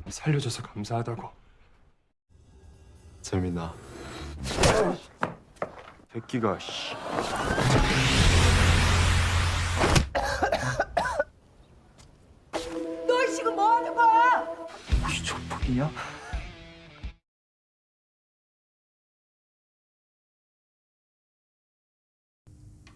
살려줘서 감사하다고. 재민아. 백기가 씨. 너 지금 뭐 하는 거야? 이 족폭이냐?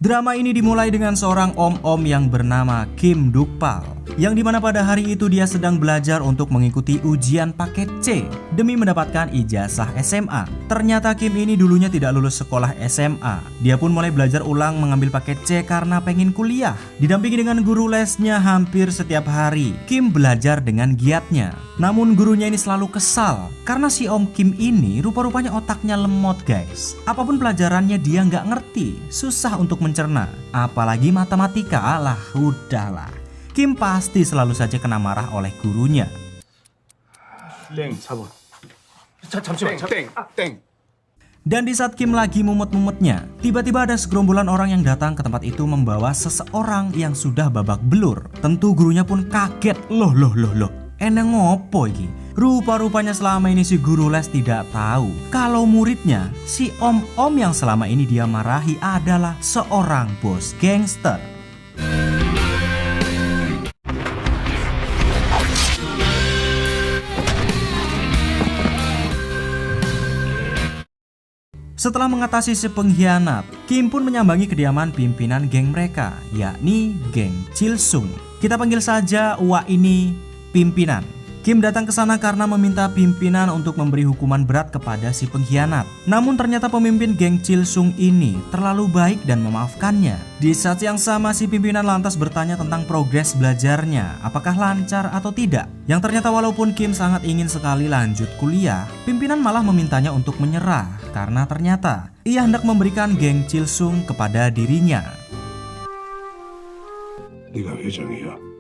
Drama ini dimulai dengan seorang om-om yang bernama Kim Dukpal, yang dimana pada hari itu dia sedang belajar untuk mengikuti ujian paket C demi mendapatkan ijazah SMA. Ternyata Kim ini dulunya tidak lulus sekolah SMA. Dia pun mulai belajar ulang mengambil paket C karena pengen kuliah. Didampingi dengan guru lesnya hampir setiap hari, Kim belajar dengan giatnya. Namun gurunya ini selalu kesal karena si Om Kim ini rupa-rupanya otaknya lemot guys. Apapun pelajarannya dia nggak ngerti, susah untuk mencerna. Apalagi matematika, alah udahlah. Kim pasti selalu saja kena marah oleh gurunya. 땡 4번. 잠시만. 땡. Dan di saat Kim lagi mumet-mumetnya, tiba-tiba ada segerombolan orang yang datang ke tempat itu membawa seseorang yang sudah babak belur. Tentu gurunya pun kaget. Loh. Eneng ngopo iki? Rupa-rupanya selama ini si guru les tidak tahu kalau muridnya, si om-om yang selama ini dia marahi adalah seorang bos gangster. Setelah mengatasi si pengkhianat, Kim pun menyambangi kediaman pimpinan geng mereka, yakni geng Chilsung. Kita panggil saja Wak ini pimpinan. Kim datang ke sana karena meminta pimpinan untuk memberi hukuman berat kepada si pengkhianat. Namun ternyata pemimpin geng Chilsung ini terlalu baik dan memaafkannya. Di saat yang sama si pimpinan lantas bertanya tentang progres belajarnya, apakah lancar atau tidak. Yang ternyata walaupun Kim sangat ingin sekali lanjut kuliah, pimpinan malah memintanya untuk menyerah karena ternyata ia hendak memberikan geng Chilsung kepada dirinya. 네가 회장이야.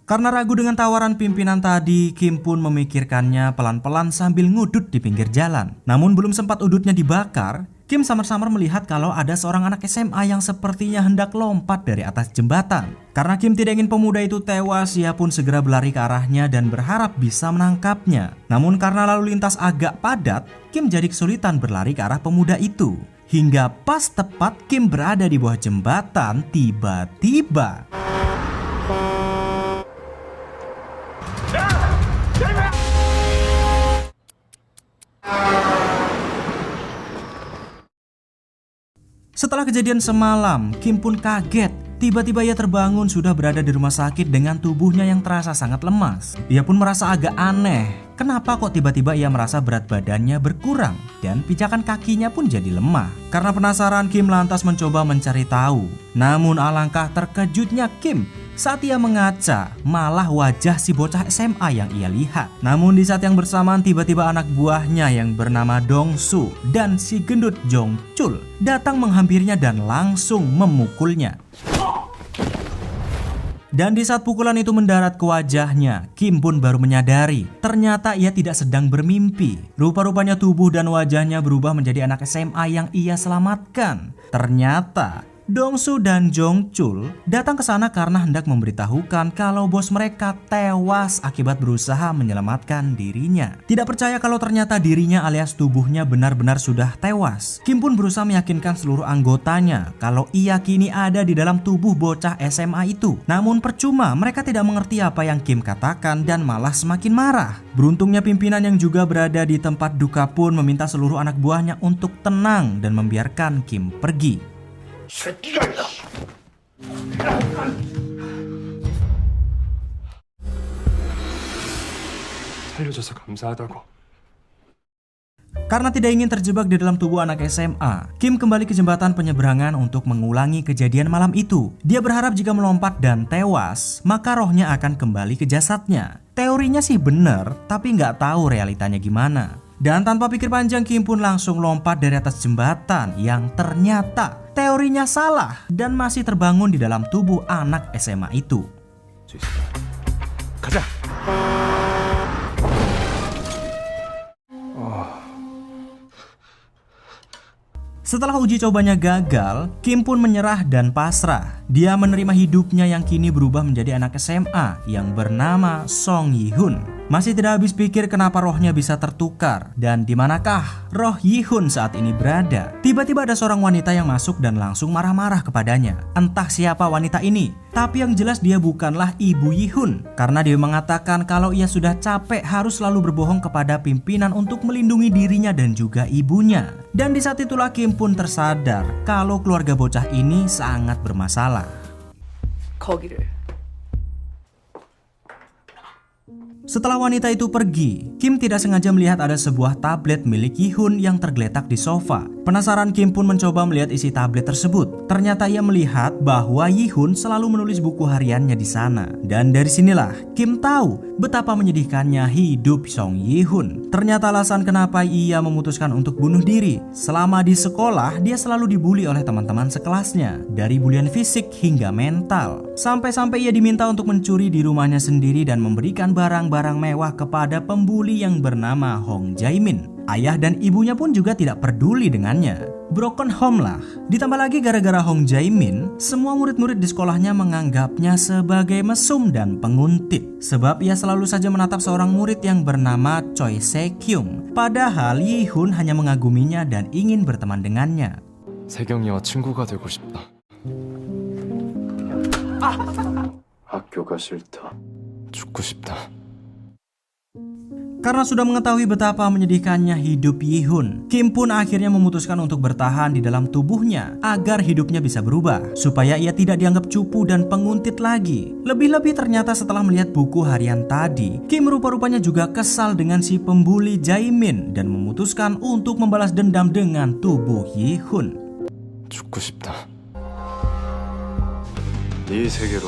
Karena ragu dengan tawaran pimpinan tadi, Kim pun memikirkannya pelan-pelan sambil ngudut di pinggir jalan. Namun belum sempat udutnya dibakar, Kim samar-samar melihat kalau ada seorang anak SMA yang sepertinya hendak lompat dari atas jembatan. Karena Kim tidak ingin pemuda itu tewas, ia pun segera berlari ke arahnya dan berharap bisa menangkapnya. Namun karena lalu lintas agak padat, Kim jadi kesulitan berlari ke arah pemuda itu. Hingga pas tepat Kim berada di bawah jembatan, tiba-tiba setelah kejadian semalam, Kim pun kaget. Tiba-tiba ia terbangun sudah berada di rumah sakit dengan tubuhnya yang terasa sangat lemas. Ia pun merasa agak aneh. Kenapa kok tiba-tiba ia merasa berat badannya berkurang dan pijakan kakinya pun jadi lemah. Karena penasaran, Kim lantas mencoba mencari tahu. Namun alangkah terkejutnya Kim saat ia mengaca, malah wajah si bocah SMA yang ia lihat. Namun di saat yang bersamaan tiba-tiba anak buahnya yang bernama Dongsu dan si gendut Jongchul datang menghampirinya dan langsung memukulnya. Dan di saat pukulan itu mendarat ke wajahnya, Kim pun baru menyadari ternyata ia tidak sedang bermimpi. Rupa-rupanya tubuh dan wajahnya berubah menjadi anak SMA yang ia selamatkan. Ternyata Dongsu dan Jongchul datang ke sana karena hendak memberitahukan kalau bos mereka tewas akibat berusaha menyelamatkan dirinya. Tidak percaya kalau ternyata dirinya alias tubuhnya benar-benar sudah tewas, Kim pun berusaha meyakinkan seluruh anggotanya kalau ia kini ada di dalam tubuh bocah SMA itu. Namun percuma, mereka tidak mengerti apa yang Kim katakan dan malah semakin marah. Beruntungnya pimpinan yang juga berada di tempat duka pun meminta seluruh anak buahnya untuk tenang dan membiarkan Kim pergi. 살려줘서 감사하다고. Karena tidak ingin terjebak di dalam tubuh anak SMA, Kim kembali ke jembatan penyeberangan untuk mengulangi kejadian malam itu. Dia berharap jika melompat dan tewas, maka rohnya akan kembali ke jasadnya. Teorinya sih bener, tapi nggak tahu realitanya gimana. Dan tanpa pikir panjang, Kim pun langsung lompat dari atas jembatan yang ternyata teorinya salah dan masih terbangun di dalam tubuh anak SMA itu. 가자. Setelah uji cobanya gagal, Kim pun menyerah dan pasrah. Dia menerima hidupnya yang kini berubah menjadi anak SMA yang bernama Song Yi-hun. Masih tidak habis pikir kenapa rohnya bisa tertukar dan di manakah roh Yi-hun saat ini berada. Tiba-tiba ada seorang wanita yang masuk dan langsung marah-marah kepadanya. Entah siapa wanita ini, tapi yang jelas dia bukanlah ibu Yi-hun, karena dia mengatakan kalau ia sudah capek harus selalu berbohong kepada pimpinan untuk melindungi dirinya dan juga ibunya. Dan di saat itulah Kim pun tersadar kalau keluarga bocah ini sangat bermasalah. 거기를. Setelah wanita itu pergi, Kim tidak sengaja melihat ada sebuah tablet milik Yi-hun yang tergeletak di sofa. Penasaran, Kim pun mencoba melihat isi tablet tersebut. Ternyata ia melihat bahwa Yi-hun selalu menulis buku hariannya di sana. Dan dari sinilah Kim tahu betapa menyedihkannya hidup Song Yi-hun. Ternyata alasan kenapa ia memutuskan untuk bunuh diri. Selama di sekolah, dia selalu dibully oleh teman-teman sekelasnya. Dari bulian fisik hingga mental. Sampai-sampai ia diminta untuk mencuri di rumahnya sendiri dan memberikan barang-barang mewah kepada pembuli yang bernama Hong Jae-min. Ayah dan ibunya pun juga tidak peduli dengannya. Broken home lah. Ditambah lagi gara-gara Hong Jae-min, semua murid-murid di sekolahnya menganggapnya sebagai mesum dan penguntit. Sebab ia selalu saja menatap seorang murid yang bernama Choi Se-kyung. Padahal Yi-hun hanya mengaguminya dan ingin berteman dengannya. 세경이와 친구가 되고 싶다. 학교가 싫다. 죽고 싶다. Karena sudah mengetahui betapa menyedihkannya hidup Yi-hun, Kim pun akhirnya memutuskan untuk bertahan di dalam tubuhnya agar hidupnya bisa berubah, supaya ia tidak dianggap cupu dan penguntit lagi. Lebih-lebih ternyata setelah melihat buku harian tadi, Kim rupa-rupanya juga kesal dengan si pembuli Jae-min dan memutuskan untuk membalas dendam dengan tubuh Yi-hun. 죽고 싶다. 이 세계로.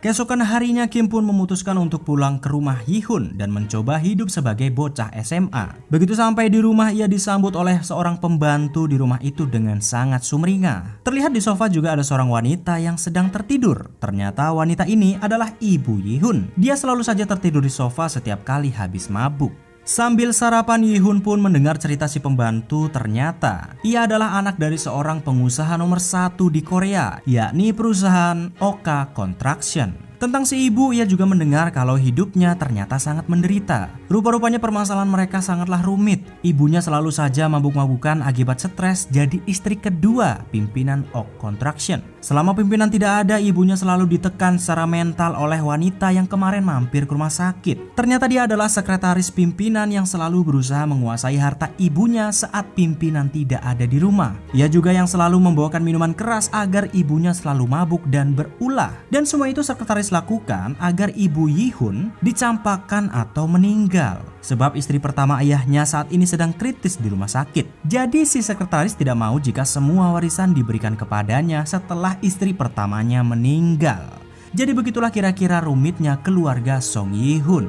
Keesokan harinya Kim pun memutuskan untuk pulang ke rumah Yi-hun dan mencoba hidup sebagai bocah SMA. Begitu sampai di rumah, ia disambut oleh seorang pembantu di rumah itu dengan sangat sumringah. Terlihat di sofa juga ada seorang wanita yang sedang tertidur. Ternyata wanita ini adalah ibu Yi-hun. Dia selalu saja tertidur di sofa setiap kali habis mabuk. Sambil sarapan, Yi-hun pun mendengar cerita si pembantu. Ternyata ia adalah anak dari seorang pengusaha nomor 1 di Korea, yakni perusahaan Oka Construction. Tentang si ibu, ia juga mendengar kalau hidupnya ternyata sangat menderita. Rupa-rupanya permasalahan mereka sangatlah rumit. Ibunya selalu saja mabuk-mabukan akibat stres jadi istri kedua pimpinan Oka Construction. Selama pimpinan tidak ada, ibunya selalu ditekan secara mental oleh wanita yang kemarin mampir ke rumah sakit. Ternyata dia adalah sekretaris pimpinan yang selalu berusaha menguasai harta ibunya saat pimpinan tidak ada di rumah. Ia juga yang selalu membawakan minuman keras agar ibunya selalu mabuk dan berulah. Dan semua itu sekretaris lakukan agar ibu Yi-hun dicampakkan atau meninggal. Sebab istri pertama ayahnya saat ini sedang kritis di rumah sakit. Jadi si sekretaris tidak mau jika semua warisan diberikan kepadanya setelah istri pertamanya meninggal. Jadi begitulah kira-kira rumitnya keluarga Song Yi-hun.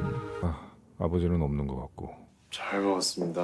아버지는 없는 것 같고. 잘 먹었습니다.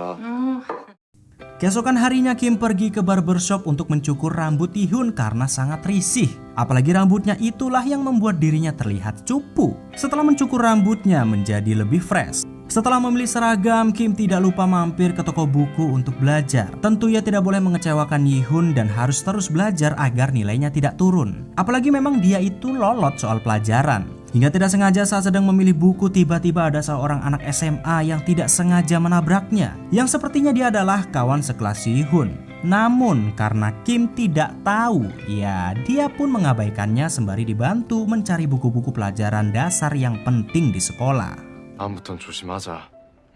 Keesokan harinya Kim pergi ke barbershop untuk mencukur rambut Yi-hun karena sangat risih. Apalagi rambutnya itulah yang membuat dirinya terlihat cupu. Setelah mencukur rambutnya menjadi lebih fresh. Setelah memilih seragam, Kim tidak lupa mampir ke toko buku untuk belajar. Tentu ia tidak boleh mengecewakan Yi-hun dan harus terus belajar agar nilainya tidak turun. Apalagi memang dia itu lolot soal pelajaran. Hingga tidak sengaja saat sedang memilih buku, tiba-tiba ada seorang anak SMA yang tidak sengaja menabraknya. Yang sepertinya dia adalah kawan sekelas Yi-hun. Namun karena Kim tidak tahu, ya dia pun mengabaikannya sembari dibantu mencari buku-buku pelajaran dasar yang penting di sekolah. 다음부턴 조심하자.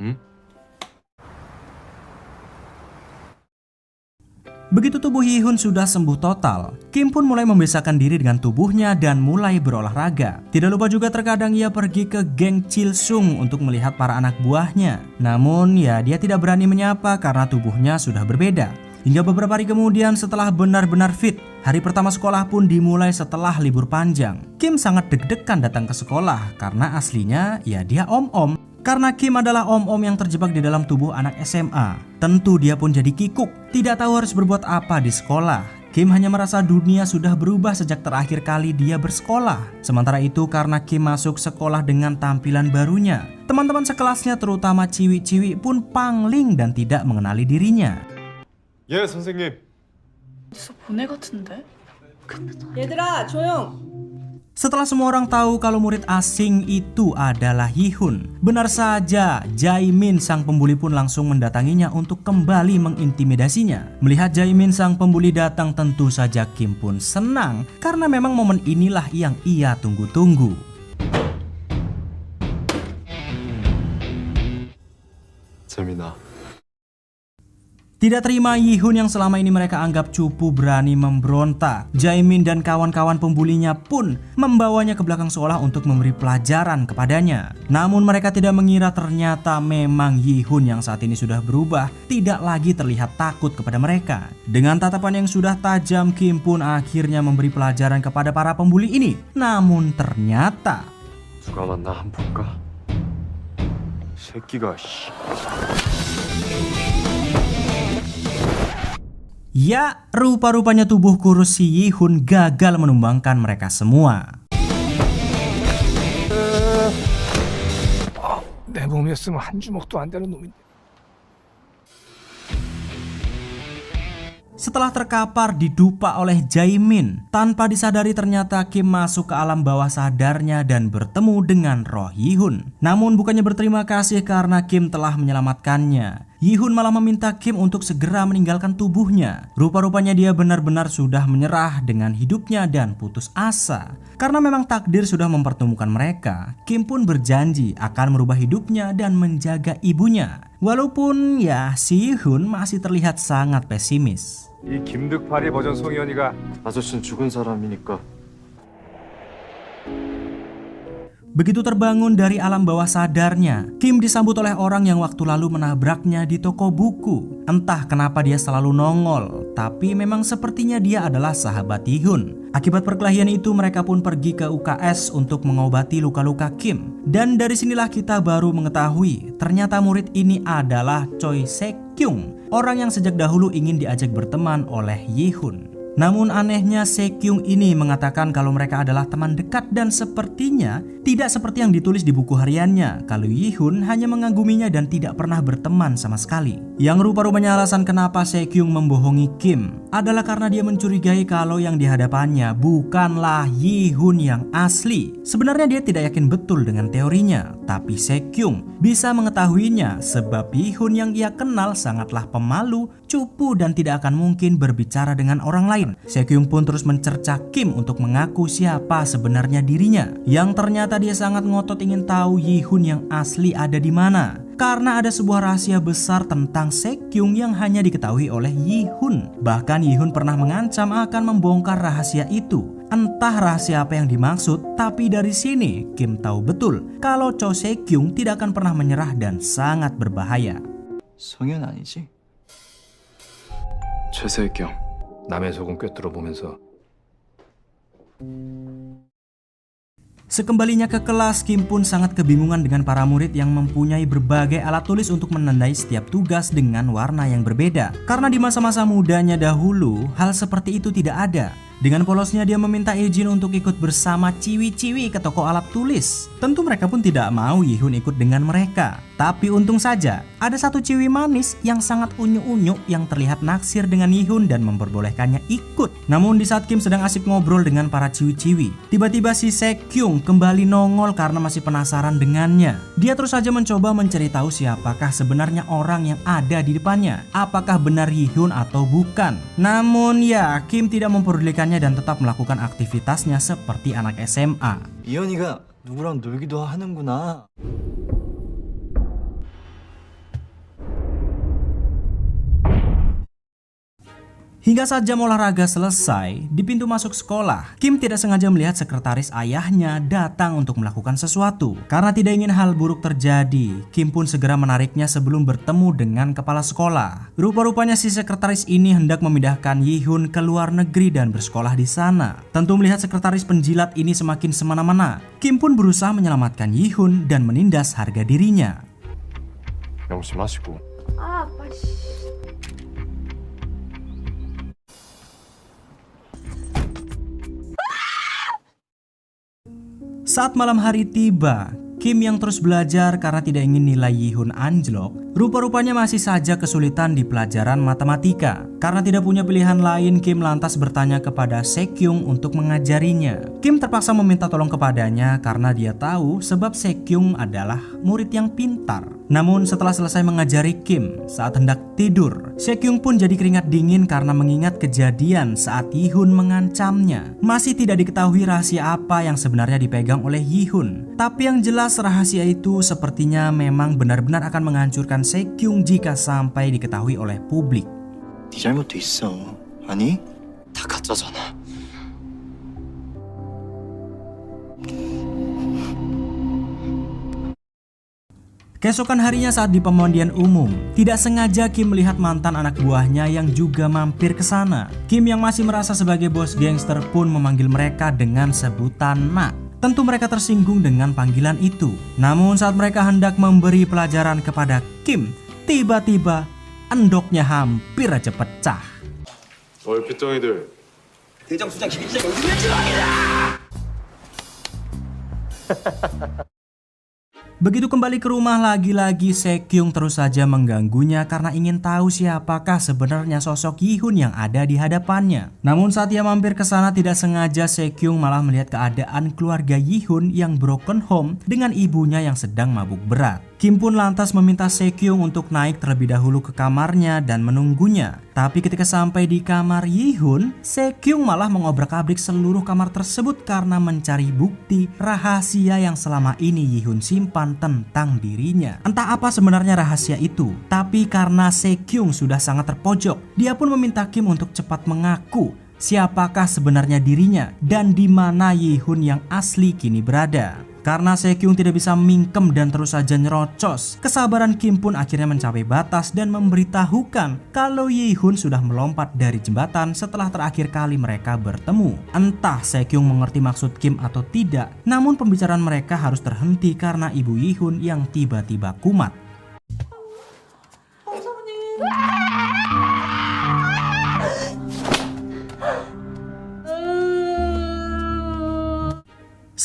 응? Begitu tubuh Yi-hun sudah sembuh total, Kim pun mulai membiasakan diri dengan tubuhnya dan mulai berolahraga. Tidak lupa juga terkadang ia pergi ke geng Chilsung untuk melihat para anak buahnya. Namun ya dia tidak berani menyapa karena tubuhnya sudah berbeda. Hingga beberapa hari kemudian setelah benar-benar fit, hari pertama sekolah pun dimulai setelah libur panjang. Kim sangat deg-degan datang ke sekolah karena aslinya ya dia om-om. Karena Kim adalah om-om yang terjebak di dalam tubuh anak SMA. Tentu dia pun jadi kikuk, tidak tahu harus berbuat apa di sekolah. Kim hanya merasa dunia sudah berubah sejak terakhir kali dia bersekolah. Sementara itu karena Kim masuk sekolah dengan tampilan barunya, teman-teman sekelasnya terutama ciwi-ciwi pun pangling dan tidak mengenali dirinya. 예, 선생님. 어디서 본 애 같은데? 얘들아 조용. Setelah semua orang tahu kalau murid asing itu adalah Yihun, benar saja Jaemin sang pembuli pun langsung mendatanginya untuk kembali mengintimidasinya. Melihat Jaemin sang pembuli datang, tentu saja Kim pun senang karena memang momen inilah yang ia tunggu-tunggu. 재민아, Tidak terima Yihun yang selama ini mereka anggap cupu berani memberontak, Jaemin dan kawan-kawan pembulinya pun membawanya ke belakang sekolah untuk memberi pelajaran kepadanya. Namun mereka tidak mengira ternyata memang Yihun yang saat ini sudah berubah, tidak lagi terlihat takut kepada mereka. Dengan tatapan yang sudah tajam, Kim pun akhirnya memberi pelajaran kepada para pembuli ini. Namun ternyata 누가 맞나 한번 볼까? 새끼가 씨. ya, rupa-rupanya tubuh kurus si Yihun gagal menumbangkan mereka semua. 내 몸이었으면 한 주먹도 안 되는 놈인데. Setelah terkapar didupa oleh Jaemin, tanpa disadari ternyata Kim masuk ke alam bawah sadarnya dan bertemu dengan roh Yihun. Namun bukannya berterima kasih karena Kim telah menyelamatkannya, Yihun malah meminta Kim untuk segera meninggalkan tubuhnya. Rupa-rupanya dia benar-benar sudah menyerah dengan hidupnya dan putus asa. Karena memang takdir sudah mempertemukan mereka, Kim pun berjanji akan merubah hidupnya dan menjaga ibunya. Walaupun ya si Yihun masih terlihat sangat pesimis. 이 김득파리 버전 송이언이가 아저씨는 죽은 사람이니까. Begitu terbangun dari alam bawah sadarnya, Kim disambut oleh orang yang waktu lalu menabraknya di toko buku. Entah kenapa dia selalu nongol, tapi memang sepertinya dia adalah sahabat Yihun. Akibat perkelahian itu mereka pun pergi ke UKS untuk mengobati luka-luka Kim. Dan dari sinilah kita baru mengetahui ternyata murid ini adalah Choi Se-kyung, orang yang sejak dahulu ingin diajak berteman oleh Yihun. Namun anehnya Se-kyung ini mengatakan kalau mereka adalah teman dekat dan sepertinya tidak seperti yang ditulis di buku hariannya kalau Yihun hanya mengaguminya dan tidak pernah berteman sama sekali. Yang rupa-rupanya alasan kenapa Se-kyung membohongi Kim adalah karena dia mencurigai kalau yang di hadapannya bukanlah Yihun yang asli. Sebenarnya dia tidak yakin betul dengan teorinya, tapi Se-kyung bisa mengetahuinya sebab Yihun yang ia kenal sangatlah pemalu, cupu dan tidak akan mungkin berbicara dengan orang lain. Se-kyung pun terus mencerca Kim untuk mengaku siapa sebenarnya dirinya. Yang ternyata dia sangat ngotot ingin tahu Yihun yang asli ada di mana. Karena ada sebuah rahasia besar tentang Se-kyung yang hanya diketahui oleh Yihun. Bahkan Yihun pernah mengancam akan membongkar rahasia itu. Entah rahasia apa yang dimaksud, tapi dari sini Kim tahu betul kalau Cho Se-kyung tidak akan pernah menyerah dan sangat berbahaya. 성현 아니지? 최세경. 남의 속은 꿰뚫어 보면서 Sekembalinya ke kelas, Kim pun sangat kebingungan dengan para murid yang mempunyai berbagai alat tulis untuk menandai setiap tugas dengan warna yang berbeda. Karena di masa-masa mudanya dahulu, hal seperti itu tidak ada. Dengan polosnya dia meminta izin untuk ikut bersama ciwi-ciwi ke toko alat tulis. Tentu mereka pun tidak mau Yihun ikut dengan mereka. Tapi untung saja, ada satu ciwi manis yang sangat unyu-unyu yang terlihat naksir dengan Yihun dan memperbolehkannya ikut. Namun di saat Kim sedang asik ngobrol dengan para ciwi-ciwi, tiba-tiba si Se-kyung kembali nongol karena masih penasaran dengannya. Dia terus saja mencoba mencari tahu siapakah sebenarnya orang yang ada di depannya. Apakah benar Yihun atau bukan. Namun ya, Kim tidak memperdulikannya dan tetap melakukan aktivitasnya seperti anak SMA. 이현이가 누구랑 놀기도 하는구나. Hingga saat jam olahraga selesai, di pintu masuk sekolah, Kim tidak sengaja melihat sekretaris ayahnya datang untuk melakukan sesuatu. Karena tidak ingin hal buruk terjadi, Kim pun segera menariknya sebelum bertemu dengan kepala sekolah. Rupa-rupanya si sekretaris ini hendak memindahkan Yihun ke luar negeri dan bersekolah di sana. Tentu melihat sekretaris penjilat ini semakin semena-mena, Kim pun berusaha menyelamatkan Yihun dan menindas harga dirinya. 명심하시고. 아, 빨리. Saat malam hari tiba, Kim yang terus belajar karena tidak ingin nilai Yihun anjlok, Rupa-rupanya masih saja kesulitan di pelajaran matematika. Karena tidak punya pilihan lain, Kim lantas bertanya kepada Sekyung untuk mengajarinya. Kim terpaksa meminta tolong kepadanya karena dia tahu sebab Sekyung adalah murid yang pintar. Namun setelah selesai mengajari Kim, saat hendak tidur, Sekyung pun jadi keringat dingin karena mengingat kejadian saat Yihun mengancamnya. Masih tidak diketahui rahasia apa yang sebenarnya dipegang oleh Yihun. Tapi yang jelas rahasia itu sepertinya memang benar-benar akan menghancurkan Sekyung jika sampai diketahui oleh publik. 네 잘못도 있어. 아니? 다 가짜잖아. Keesokan harinya saat di pemandian umum, tidak sengaja Kim melihat mantan anak buahnya yang juga mampir ke sana. Kim yang masih merasa sebagai bos gangster pun memanggil mereka dengan sebutan Nak. Tentu mereka tersinggung dengan panggilan itu. Namun saat mereka hendak memberi pelajaran kepada Kim, tiba-tiba endoknya hampir aja pecah. 어이 핏덩이들. 대장 수장 김치장 여기 Begitu kembali ke rumah, lagi-lagi Sekyung terus saja mengganggunya karena ingin tahu siapakah sebenarnya sosok Yihun yang ada di hadapannya. Namun saat ia mampir ke sana, tidak sengaja Sekyung malah melihat keadaan keluarga Yihun yang broken home dengan ibunya yang sedang mabuk berat. Kim pun lantas meminta Sekyung untuk naik terlebih dahulu ke kamarnya dan menunggunya. Tapi ketika sampai di kamar Yihun, Sekyung malah mengobrak-abrik seluruh kamar tersebut karena mencari bukti rahasia yang selama ini Yihun simpan tentang dirinya. Entah apa sebenarnya rahasia itu, tapi karena Sekyung sudah sangat terpojok, dia pun meminta Kim untuk cepat mengaku siapakah sebenarnya dirinya dan di mana Yihun yang asli kini berada. Karena Sekyung tidak bisa mingkem dan terus saja nyerocos, kesabaran Kim pun akhirnya mencapai batas dan memberitahukan kalau Yihun sudah melompat dari jembatan setelah terakhir kali mereka bertemu. Entah Sekyung mengerti maksud Kim atau tidak, namun pembicaraan mereka harus terhenti karena ibu Yihun yang tiba-tiba kumat.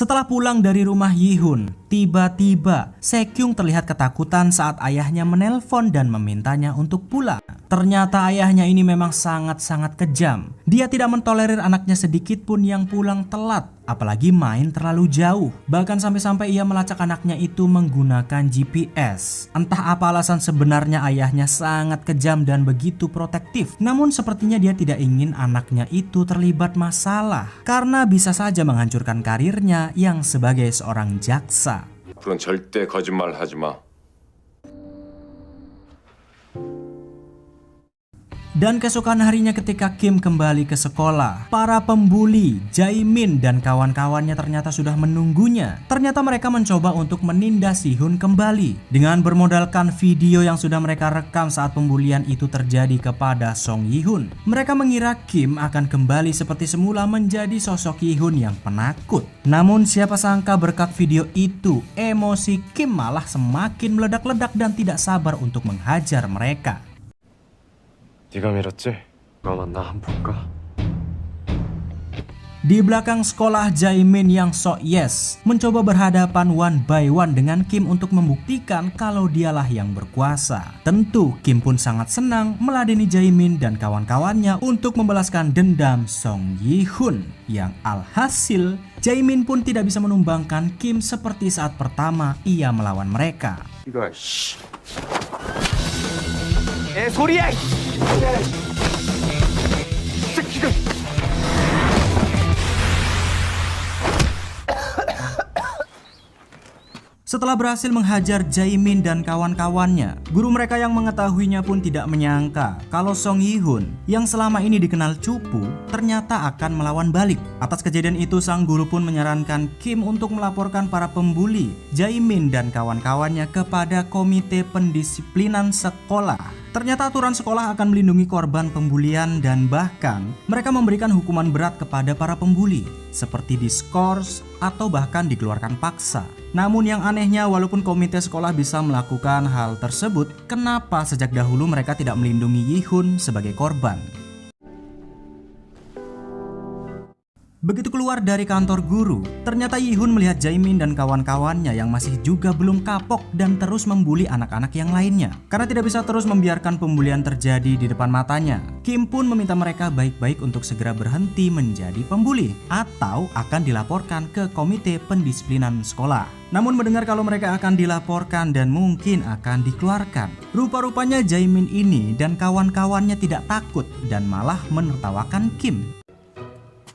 Setelah pulang dari rumah Yihun, tiba-tiba Sekyung terlihat ketakutan saat ayahnya menelpon dan memintanya untuk pulang. Ternyata ayahnya ini memang sangat-sangat kejam. Dia tidak mentolerir anaknya sedikit pun yang pulang telat, apalagi main terlalu jauh. Bahkan sampai-sampai ia melacak anaknya itu menggunakan GPS. Entah apa alasan sebenarnya ayahnya sangat kejam dan begitu protektif. Namun sepertinya dia tidak ingin anaknya itu terlibat masalah, karena bisa saja menghancurkan karirnya yang sebagai seorang jaksa. 그건 절대 거짓말 하지 마. Dan keesokan harinya ketika Kim kembali ke sekolah, para pembuli, Jaemin dan kawan-kawannya ternyata sudah menunggunya. Ternyata mereka mencoba untuk menindas Yihun kembali dengan bermodalkan video yang sudah mereka rekam saat pembulian itu terjadi kepada Song Yihun. Mereka mengira Kim akan kembali seperti semula menjadi sosok Yihun yang penakut. Namun siapa sangka berkat video itu, emosi Kim malah semakin meledak-ledak dan tidak sabar untuk menghajar mereka. 네가 밀었지? 잠깐만 나 한 번 볼까? Di belakang sekolah, Jaemin yang sok yes mencoba berhadapan one by one dengan Kim untuk membuktikan kalau dialah yang berkuasa. Tentu Kim pun sangat senang meladeni Jaemin dan kawan-kawannya untuk membalaskan dendam Song Yihun. Yang alhasil, Jaemin pun tidak bisa menumbangkan Kim seperti saat pertama ia melawan mereka. 이거 씨. 애 소리야. Setelah berhasil menghajar Jaemin dan kawan-kawannya, guru mereka yang mengetahuinya pun tidak menyangka kalau Song Yihun yang selama ini dikenal cupu ternyata akan melawan balik. Atas kejadian itu, sang guru pun menyarankan Kim untuk melaporkan para pembuli, Jaemin dan kawan-kawannya kepada komite pendisiplinan sekolah. Ternyata aturan sekolah akan melindungi korban pembulian dan bahkan mereka memberikan hukuman berat kepada para pembuli seperti diskors atau bahkan dikeluarkan paksa. Namun yang anehnya, walaupun komite sekolah bisa melakukan hal tersebut, kenapa sejak dahulu mereka tidak melindungi Yihun sebagai korban? Begitu keluar dari kantor guru, ternyata Yi-hun melihat Jae-min dan kawan-kawannya yang masih juga belum kapok dan terus membuli anak-anak yang lainnya. Karena tidak bisa terus membiarkan pembulian terjadi di depan matanya, Kim pun meminta mereka baik-baik untuk segera berhenti menjadi pembuli atau akan dilaporkan ke komite pendisiplinan sekolah. Namun mendengar kalau mereka akan dilaporkan dan mungkin akan dikeluarkan, rupa-rupanya Jae-min ini dan kawan-kawannya tidak takut dan malah menertawakan Kim.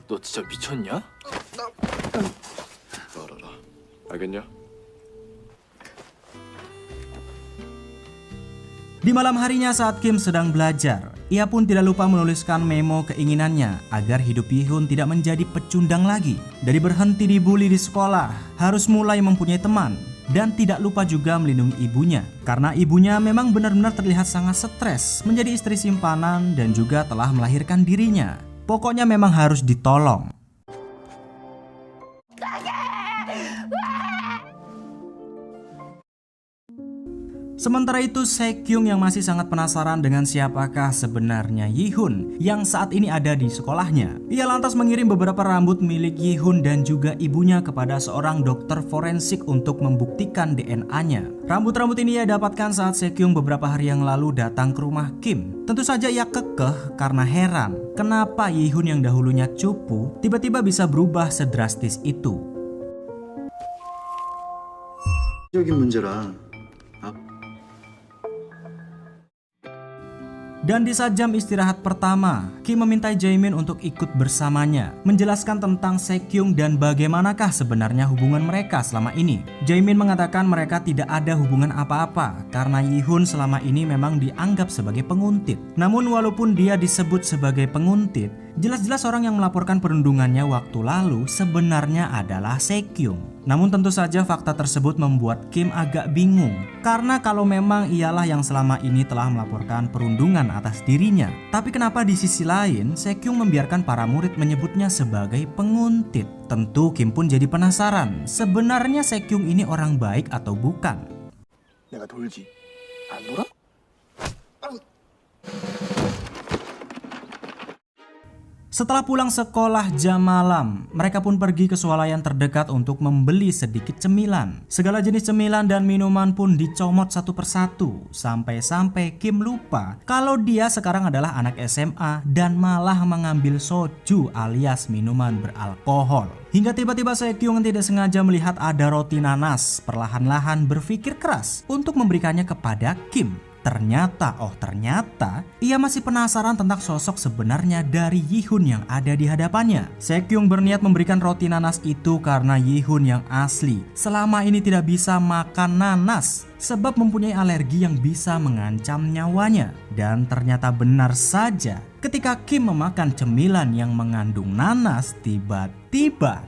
너 진짜 미쳤냐? 말아라. 알겠냐? Di malam harinya saat Kim sedang belajar, ia pun tidak lupa menuliskan memo keinginannya agar hidup Yi-hun tidak menjadi pecundang lagi. Dari berhenti dibully di sekolah, harus mulai mempunyai teman, dan tidak lupa juga melindungi ibunya. Karena ibunya memang benar-benar terlihat sangat stres menjadi istri simpanan dan juga telah melahirkan dirinya. Pokoknya memang harus ditolong. Sementara itu Se-kyung yang masih sangat penasaran dengan siapakah sebenarnya Yi-hun yang saat ini ada di sekolahnya. Ia lantas mengirim beberapa rambut milik Yi-hun dan juga ibunya kepada seorang dokter forensik untuk membuktikan DNA-nya. Rambut-rambut ini ia dapatkan saat Se-kyung beberapa hari yang lalu datang ke rumah Kim. Tentu saja ia kekeh karena heran kenapa Yi-hun yang dahulunya cupu tiba-tiba bisa berubah sedrastis itu. 적인 문제라. Dan di saat jam istirahat pertama, Kim meminta Jae-min untuk ikut bersamanya, menjelaskan tentang Se-kyung dan bagaimanakah sebenarnya hubungan mereka selama ini. Jae-min mengatakan mereka tidak ada hubungan apa-apa karena Yi-hun selama ini memang dianggap sebagai penguntit. Namun walaupun dia disebut sebagai penguntit, jelas-jelas orang yang melaporkan perundungannya waktu lalu sebenarnya adalah Se-kyung. Namun tentu saja fakta tersebut membuat Kim agak bingung karena kalau memang ialah yang selama ini telah melaporkan perundungan atas dirinya, tapi kenapa di sisi lain Se-kyung membiarkan para murid menyebutnya sebagai penguntit? Tentu Kim pun jadi penasaran, sebenarnya Se-kyung ini orang baik atau bukan? 내가 돌지. 안 돌아? Setelah pulang sekolah jam malam, mereka pun pergi ke swalayan terdekat untuk membeli sedikit cemilan. Segala jenis cemilan dan minuman pun dicomot satu persatu, sampai-sampai Kim lupa kalau dia sekarang adalah anak SMA dan malah mengambil soju alias minuman beralkohol. Hingga tiba-tiba Se-kyung tidak sengaja melihat ada roti nanas, perlahan-lahan berpikir keras untuk memberikannya kepada Kim. Ternyata ia masih penasaran tentang sosok sebenarnya dari Yi-hun yang ada di hadapannya. Se-kyung berniat memberikan roti nanas itu karena Yi-hun yang asli selama ini tidak bisa makan nanas sebab mempunyai alergi yang bisa mengancam nyawanya. Dan ternyata benar saja, ketika Kim memakan cemilan yang mengandung nanas, tiba-tiba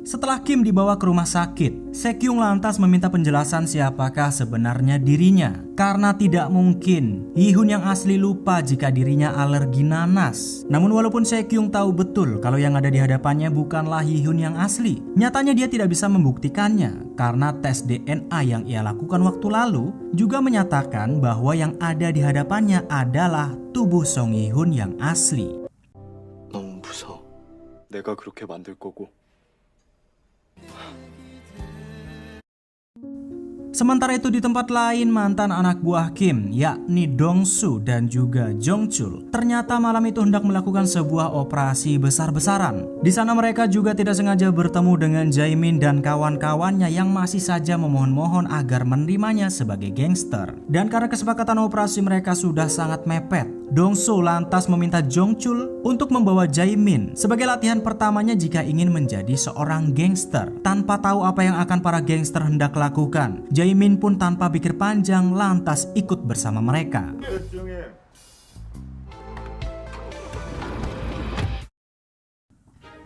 setelah Kim dibawa ke rumah sakit, Se-kyung lantas meminta penjelasan siapakah sebenarnya dirinya. Karena tidak mungkin Yi-hun yang asli lupa jika dirinya alergi nanas. Namun walaupun Se-kyung tahu betul kalau yang ada di hadapannya bukanlah Yi-hun yang asli, nyatanya dia tidak bisa membuktikannya karena tes DNA yang ia lakukan waktu lalu juga menyatakan bahwa yang ada di hadapannya adalah tubuh Song Yi-hun yang asli. 너무 무서워. 내가 그렇게 만들 거고. Sementara itu di tempat lain, mantan anak buah Kim yakni Dong-soo dan juga Jong-chul ternyata malam itu hendak melakukan sebuah operasi besar-besaran. Di sana mereka juga tidak sengaja bertemu dengan Jae-min dan kawan-kawannya yang masih saja memohon-mohon agar menerimanya sebagai gangster. Dan karena kesepakatan operasi mereka sudah sangat mepet, Dong-soo lantas meminta Jong-chul untuk membawa Jae-min sebagai latihan pertamanya jika ingin menjadi seorang gangster. Tanpa tahu apa yang akan para gangster hendak lakukan, Jae-min pun tanpa pikir panjang lantas ikut bersama mereka.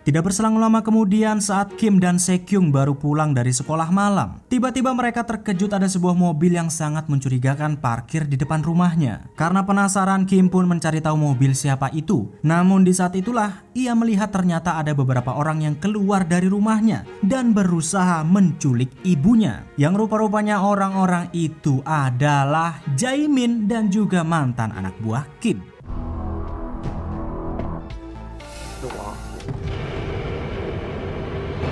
Tidak berselang lama kemudian saat Kim dan Sekyung baru pulang dari sekolah malam, tiba-tiba mereka terkejut ada sebuah mobil yang sangat mencurigakan parkir di depan rumahnya. Karena penasaran, Kim pun mencari tahu mobil siapa itu. Namun di saat itulah ia melihat ternyata ada beberapa orang yang keluar dari rumahnya dan berusaha menculik ibunya. Yang rupa-rupanya orang-orang itu adalah Jaemin dan juga mantan anak buah Kim.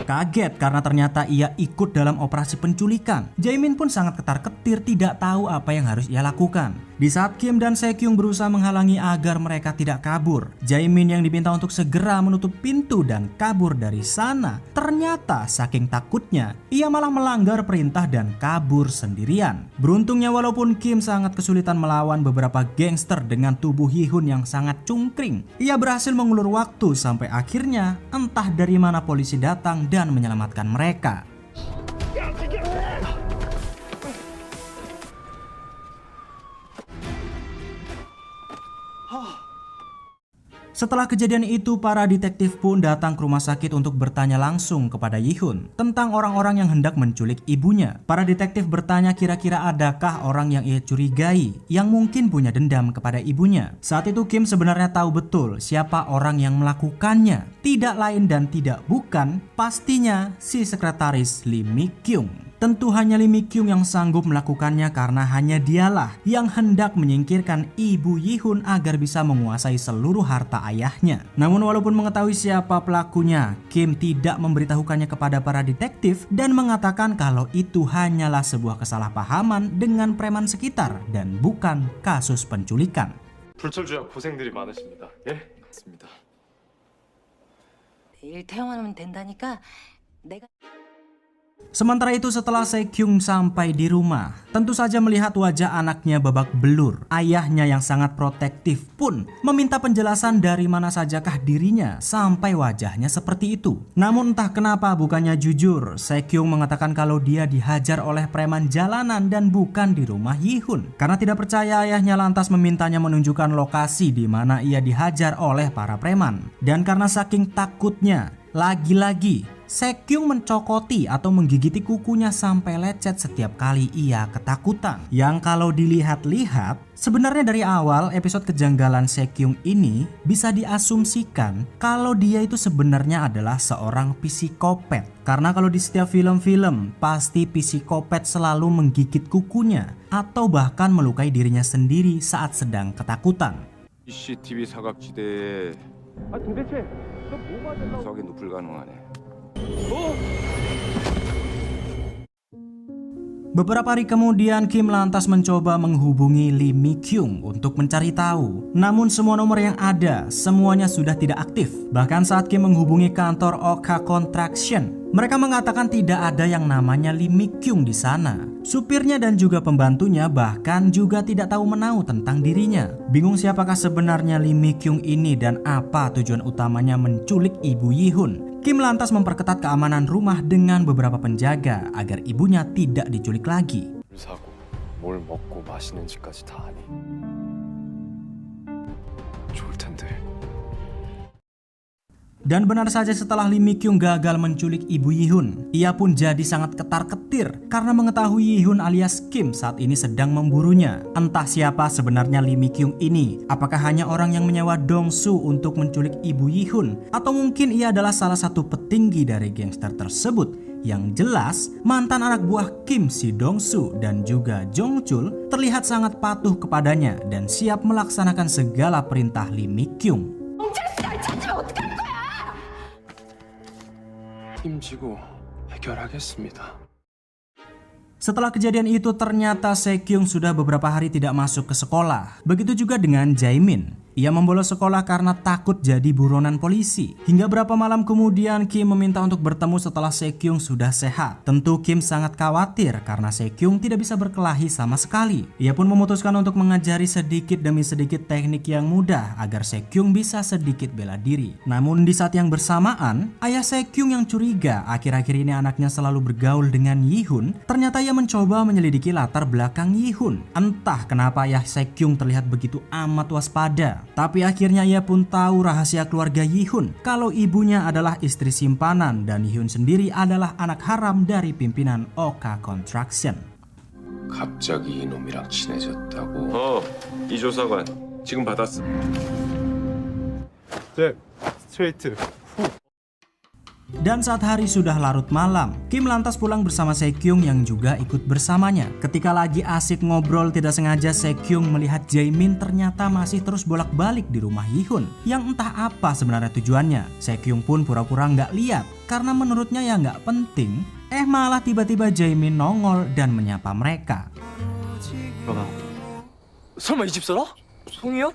Kaget karena ternyata ia ikut dalam operasi penculikan. Jaemin pun sangat ketar-ketir, tidak tahu apa yang harus ia lakukan. Di saat Kim dan Sekyung berusaha menghalangi agar mereka tidak kabur, Jaemin yang diminta untuk segera menutup pintu dan kabur dari sana. Ternyata saking takutnya, ia malah melanggar perintah dan kabur sendirian. Beruntungnya walaupun Kim sangat kesulitan melawan beberapa gangster dengan tubuh Hee-hun yang sangat cungkring, ia berhasil mengulur waktu sampai akhirnya entah dari mana polisi datang dan menyelamatkan mereka. Setelah kejadian itu, para detektif pun datang ke rumah sakit untuk bertanya langsung kepada Hee-hun tentang orang-orang yang hendak menculik ibunya. Para detektif bertanya kira-kira adakah orang yang ia curigai yang mungkin punya dendam kepada ibunya. Saat itu Kim sebenarnya tahu betul siapa orang yang melakukannya. Tidak lain dan tidak bukan, pastinya si sekretaris Lee Mi-kyung. Tentu hanya Lee Mi-kyung yang sanggup melakukannya karena hanya dialah yang hendak menyingkirkan ibu Hee-hun agar bisa menguasai seluruh harta ayahnya. Namun walaupun mengetahui siapa pelakunya, Kim tidak memberitahukannya kepada para detektif dan mengatakan kalau itu hanyalah sebuah kesalahpahaman dengan preman sekitar dan bukan kasus penculikan. 불철주야 고생들이 많으십니다. 예? 맞습니다. 일 태용하면 된다니까 내가 Sementara itu setelah Sekyung sampai di rumah, tentu saja melihat wajah anaknya babak belur. Ayahnya yang sangat protektif pun meminta penjelasan dari mana sajakah dirinya sampai wajahnya seperti itu. Namun entah kenapa bukannya jujur, Sekyung mengatakan kalau dia dihajar oleh preman jalanan dan bukan di rumah Hee-hun. Karena tidak percaya, ayahnya lantas memintanya menunjukkan lokasi di mana ia dihajar oleh para preman. Dan karena saking takutnya, lagi-lagi Sekyung mencokoti atau menggigiti kukunya sampai lecet setiap kali ia ketakutan. Yang kalau dilihat-lihat, sebenarnya dari awal episode kejanggalan Sekyung ini bisa diasumsikan kalau dia itu sebenarnya adalah seorang psikopat. Karena kalau di setiap film-film, pasti psikopat selalu menggigit kukunya atau bahkan melukai dirinya sendiri saat sedang ketakutan. CCTV 사각지대에 도대체 너 뭐 맞으려고? 확인도 불가능하네. Beberapa hari kemudian Kim lantas mencoba menghubungi Lee Mi-kyung untuk mencari tahu. Namun semua nomor yang ada semuanya sudah tidak aktif. Bahkan saat Kim menghubungi kantor Oka Construction, mereka mengatakan tidak ada yang namanya Lee Mi-kyung di sana. Supirnya dan juga pembantunya bahkan juga tidak tahu menahu tentang dirinya. Bingung siapakah sebenarnya Lee Mi-kyung ini dan apa tujuan utamanya menculik ibu Hee-hun. Kim lantas memperketat keamanan rumah dengan beberapa penjaga agar ibunya tidak diculik lagi. 물 사고 뭘 먹고 마시는지까지 다 아니. 좋을 텐데. Dan benar saja setelah Lee Mi-kyung gagal menculik ibu Hee-hun, ia pun jadi sangat ketar-ketir karena mengetahui Hee-hun alias Kim saat ini sedang memburunya. Entah siapa sebenarnya Lee Mi-kyung ini, apakah hanya orang yang menyewa Dong-su untuk menculik ibu Hee-hun, atau mungkin ia adalah salah satu petinggi dari gangster tersebut. Yang jelas, mantan anak buah Kim si Dong-su dan juga Jong-chul terlihat sangat patuh kepadanya dan siap melaksanakan segala perintah Lee Mi-kyung. 힘지고 해결하겠습니다. Setelah kejadian itu ternyata Sekyung sudah beberapa hari tidak masuk ke sekolah. Begitu juga dengan Jaemin. Ia membolos sekolah karena takut jadi buronan polisi. Hingga berapa malam kemudian Kim meminta untuk bertemu setelah Sekyung sudah sehat. Tentu Kim sangat khawatir karena Sekyung tidak bisa berkelahi sama sekali. Ia pun memutuskan untuk mengajari sedikit demi sedikit teknik yang mudah agar Sekyung bisa sedikit bela diri. Namun di saat yang bersamaan, ayah Sekyung yang curiga akhir-akhir ini anaknya selalu bergaul dengan Hee-hun, ternyata ia mencoba menyelidiki latar belakang Hee-hun. Entah kenapa ayah Sekyung terlihat begitu amat waspada. Tapi akhirnya ia pun tahu rahasia keluarga Yi-hun, kalau ibunya adalah istri simpanan dan Yi-hun sendiri adalah anak haram dari pimpinan Oka Construction. 갑자기 이놈이랑 친해졌다고. 이 조사관 지금 받았어. 네, 스트레이트. Dan saat hari sudah larut malam, Kim lantas pulang bersama Sekyung yang juga ikut bersamanya. Ketika lagi asik ngobrol, tidak sengaja Sekyung melihat Jaemin ternyata masih terus bolak-balik di rumah Yi-hun, yang entah apa sebenarnya tujuannya. Sekyung pun pura-pura nggak lihat karena menurutnya ya nggak penting. Malah tiba-tiba Jaemin nongol dan menyapa mereka. 설마 이 집 살아? 송이야?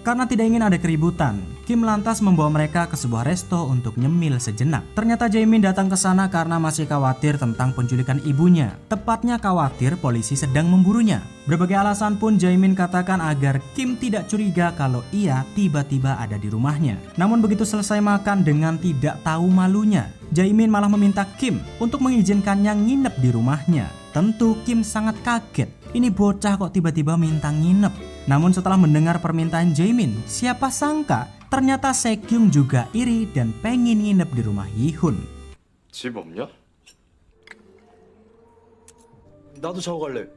Karena tidak ingin ada keributan, Kim lantas membawa mereka ke sebuah resto untuk nyemil sejenak. Ternyata Jaemin datang ke sana karena masih khawatir tentang penculikan ibunya. Tepatnya khawatir polisi sedang memburunya. Berbagai alasan pun Jaemin katakan agar Kim tidak curiga kalau ia tiba-tiba ada di rumahnya. Namun begitu selesai makan dengan tidak tahu malunya, Jaemin malah meminta Kim untuk mengizinkannya nginep di rumahnya. Tentu Kim sangat kaget. Ini bocah kok tiba-tiba minta nginep. Namun setelah mendengar permintaan Jaemin, siapa sangka ternyata Sekyung juga iri dan pengen nginep di rumah Yi-hun. 집 없냐? 나도 자고 갈래.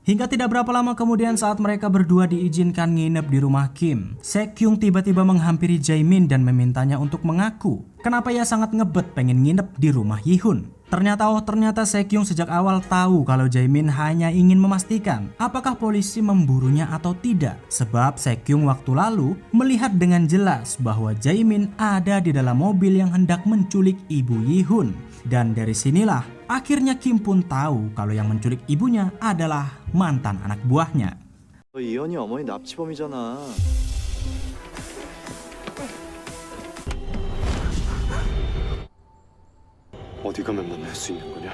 Hingga tidak berapa lama kemudian saat mereka berdua diizinkan nginep di rumah Kim, Sekyung tiba-tiba menghampiri Jaemin dan memintanya untuk mengaku kenapa ia sangat ngebet pengen nginep di rumah Yi-hun. Ternyata Sekyung sejak awal tahu kalau Jaemin hanya ingin memastikan apakah polisi memburunya atau tidak. Sebab Sekyung waktu lalu melihat dengan jelas bahwa Jaemin ada di dalam mobil yang hendak menculik ibu Yi-hun. Dan dari sinilah akhirnya Kim pun tahu kalau yang menculik ibunya adalah mantan anak buahnya. 너 이현이 어머니 납치범이잖아. 어디 가면 만날 수 있는 거냐?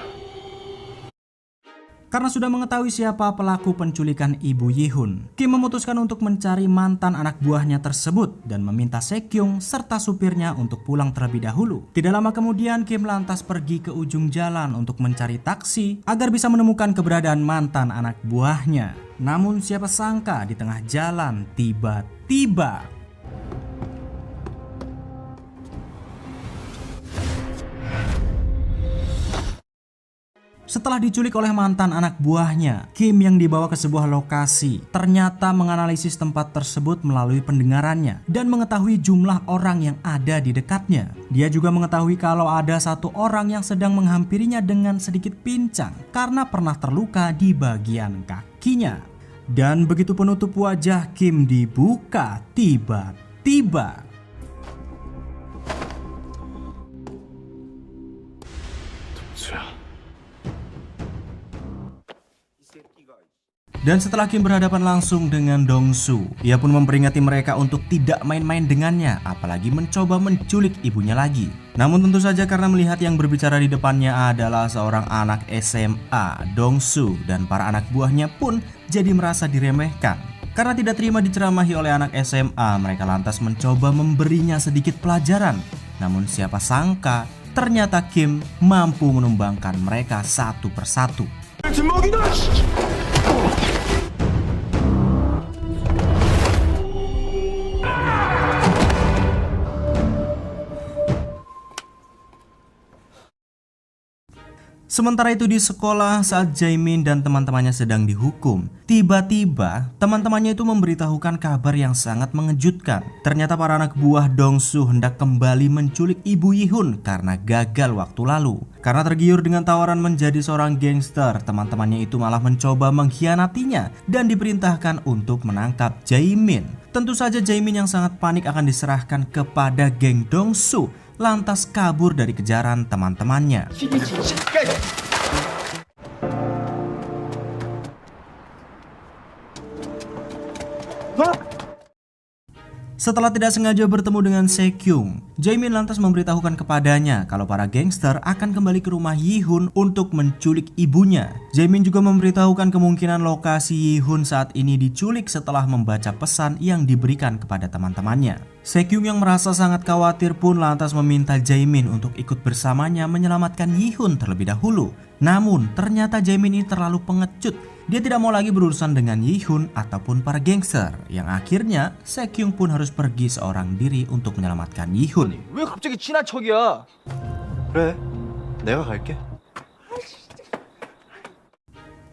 Karena sudah mengetahui siapa pelaku penculikan ibu Yi-hun, Kim memutuskan untuk mencari mantan anak buahnya tersebut dan meminta Sekyung serta supirnya untuk pulang terlebih dahulu. Tidak lama kemudian Kim lantas pergi ke ujung jalan untuk mencari taksi agar bisa menemukan keberadaan mantan anak buahnya. Namun siapa sangka di tengah jalan tiba-tiba setelah diculik oleh mantan anak buahnya, Kim yang dibawa ke sebuah lokasi ternyata menganalisis tempat tersebut melalui pendengarannya dan mengetahui jumlah orang yang ada di dekatnya. Dia juga mengetahui kalau ada satu orang yang sedang menghampirinya dengan sedikit pincang karena pernah terluka di bagian kakinya. Dan begitu penutup wajah Kim dibuka, tiba-tiba dan setelah Kim berhadapan langsung dengan Dong-su, ia pun memperingati mereka untuk tidak main-main dengannya, apalagi mencoba menculik ibunya lagi. Namun tentu saja karena melihat yang berbicara di depannya adalah seorang anak SMA, Dong-su dan para anak buahnya pun jadi merasa diremehkan. Karena tidak terima diceramahi oleh anak SMA, mereka lantas mencoba memberinya sedikit pelajaran. Namun siapa sangka, ternyata Kim mampu menumbangkan mereka satu persatu. Sementara itu di sekolah saat Jaemin dan teman-temannya sedang dihukum, tiba-tiba teman-temannya itu memberitahukan kabar yang sangat mengejutkan. Ternyata para anak buah Dong-su hendak kembali menculik ibu Yi-hun karena gagal waktu lalu. Karena tergiur dengan tawaran menjadi seorang gangster, teman-temannya itu malah mencoba mengkhianatinya dan diperintahkan untuk menangkap Jaemin. Tentu saja Jaemin yang sangat panik akan diserahkan kepada geng Dong-su, lantas kabur dari kejaran teman-temannya. Setelah tidak sengaja bertemu dengan Sekyung, Jaemin lantas memberitahukan kepadanya kalau para gangster akan kembali ke rumah Yi-hun untuk menculik ibunya. Jaemin juga memberitahukan kemungkinan lokasi Yi-hun saat ini diculik setelah membaca pesan yang diberikan kepada teman-temannya. Sekyung yang merasa sangat khawatir pun lantas meminta Jaemin untuk ikut bersamanya menyelamatkan Yi-hun terlebih dahulu. Namun ternyata Jaemin ini terlalu pengecut. Dia tidak mau lagi berurusan dengan Yi-hun ataupun para gangster. Yang akhirnya Se-kyung pun harus pergi seorang diri untuk menyelamatkan Yi-hun. 왜 갑자기 친한 척이야? 그래, 내가 갈게.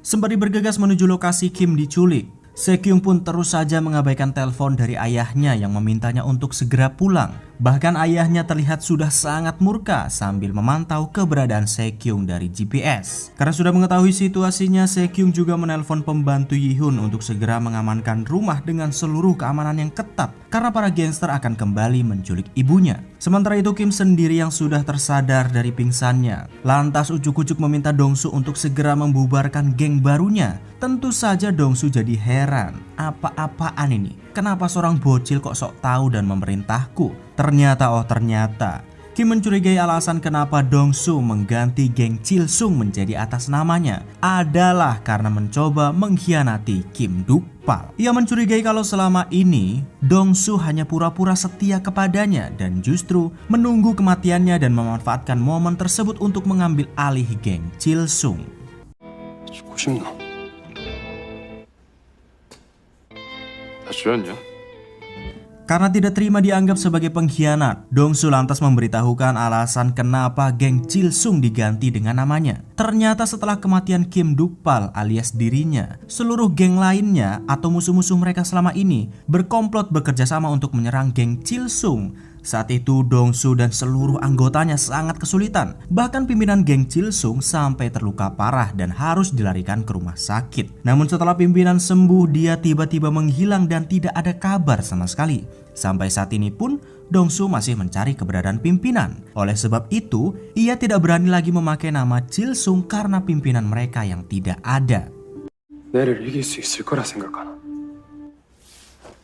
Sembari bergegas menuju lokasi Kim diculik, Se-kyung pun terus saja mengabaikan telepon dari ayahnya yang memintanya untuk segera pulang. Bahkan ayahnya terlihat sudah sangat murka sambil memantau keberadaan Se-kyung dari GPS. Karena sudah mengetahui situasinya, Se-kyung juga menelpon pembantu Yi-hun untuk segera mengamankan rumah dengan seluruh keamanan yang ketat karena para gangster akan kembali menculik ibunya. Sementara itu Kim sendiri yang sudah tersadar dari pingsannya lantas ujuk-ujuk meminta Dong-su untuk segera membubarkan geng barunya. Tentu saja Dong-su jadi heran, apa-apaan ini? Kenapa seorang bocil kok sok tahu dan memerintahku? Ternyata Kim mencurigai alasan kenapa Dong-su mengganti geng Chilsung menjadi atas namanya adalah karena mencoba mengkhianati Kim Dukpal. Ia mencurigai kalau selama ini Dong-su hanya pura-pura setia kepadanya dan justru menunggu kematiannya dan memanfaatkan momen tersebut untuk mengambil alih geng Chilsung. 죽고 싶나? 다 주였냐? Karena tidak terima dianggap sebagai pengkhianat, Dong-su lantas memberitahukan alasan kenapa geng Chilsung diganti dengan namanya. Ternyata setelah kematian Kim Dukpal alias dirinya, seluruh geng lainnya atau musuh-musuh mereka selama ini berkomplot bekerja sama untuk menyerang geng Chilsung. Saat itu Dong-su dan seluruh anggotanya sangat kesulitan. Bahkan pimpinan geng Chilsung sampai terluka parah dan harus dilarikan ke rumah sakit. Namun setelah pimpinan sembuh, dia tiba-tiba menghilang dan tidak ada kabar sama sekali. Sampai saat ini pun Dong-su masih mencari keberadaan pimpinan. Oleh sebab itu, ia tidak berani lagi memakai nama Chilsung karena pimpinan mereka yang tidak ada. 내를 이길 수 있을 거라 생각하나?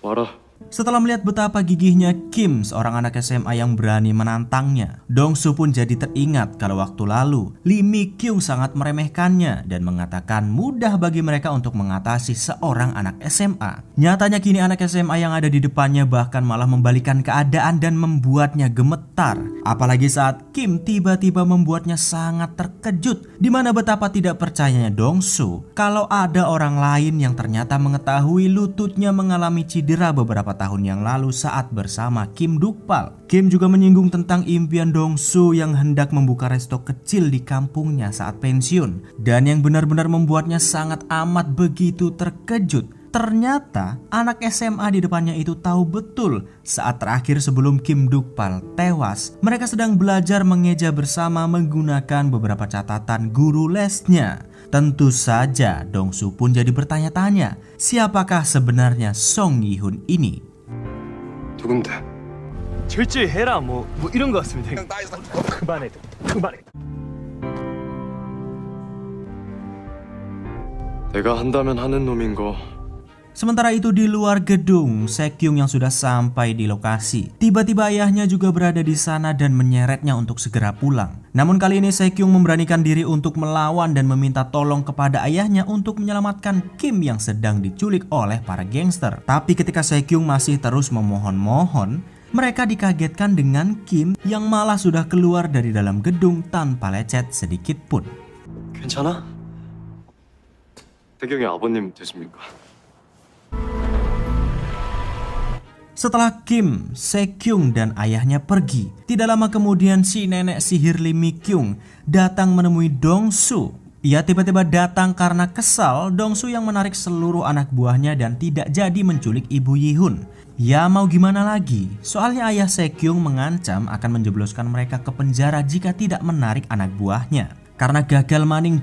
와라. Setelah melihat betapa gigihnya Kim, seorang anak SMA yang berani menantangnya, Dong-su pun jadi teringat kalau waktu lalu Lee Mi-kyung sangat meremehkannya dan mengatakan mudah bagi mereka untuk mengatasi seorang anak SMA. Nyatanya kini anak SMA yang ada di depannya bahkan malah membalikan keadaan dan membuatnya gemetar. Apalagi saat Kim tiba-tiba membuatnya sangat terkejut, di mana betapa tidak percayanya Dong-su kalau ada orang lain yang ternyata mengetahui lututnya mengalami cedera beberapa tahun yang lalu saat bersama Kim Dukpal. Kim juga menyinggung tentang impian Dong-su yang hendak membuka resto kecil di kampungnya saat pensiun, dan yang benar-benar membuatnya sangat amat begitu terkejut. Ternyata anak SMA di depannya itu tahu betul saat terakhir sebelum Kim Dukpal tewas, mereka sedang belajar mengeja bersama menggunakan beberapa catatan guru lesnya. Tentu saja Dong-su pun jadi bertanya-tanya, siapakah sebenarnya Song Yi-hun ini? 누군데? 절제해라 뭐 이런 거 같으면 돼. 그만해. 내가 한다면 하는 놈인 거. Sementara itu di luar gedung, Se-kyung yang sudah sampai di lokasi, tiba-tiba ayahnya juga berada di sana dan menyeretnya untuk segera pulang. Namun kali ini Se-kyung memberanikan diri untuk melawan dan meminta tolong kepada ayahnya untuk menyelamatkan Kim yang sedang diculik oleh para gangster. Tapi ketika Se-kyung masih terus memohon-mohon, mereka dikagetkan dengan Kim yang malah sudah keluar dari dalam gedung tanpa lecet sedikit pun. 괜찮아? 태경이 아버님 되십니까? Setelah Kim, Se-kyung dan ayahnya pergi, tidak lama kemudian si nenek sihir Lee Mi-kyung datang menemui Dong-su. Ia tiba-tiba datang karena kesal Dong-su yang menarik seluruh anak buahnya dan tidak jadi menculik ibu Yi-hun. Ya mau gimana lagi, soalnya ayah Se-kyung mengancam akan menjebloskan mereka ke penjara jika tidak menarik anak buahnya. Karena gagal maning,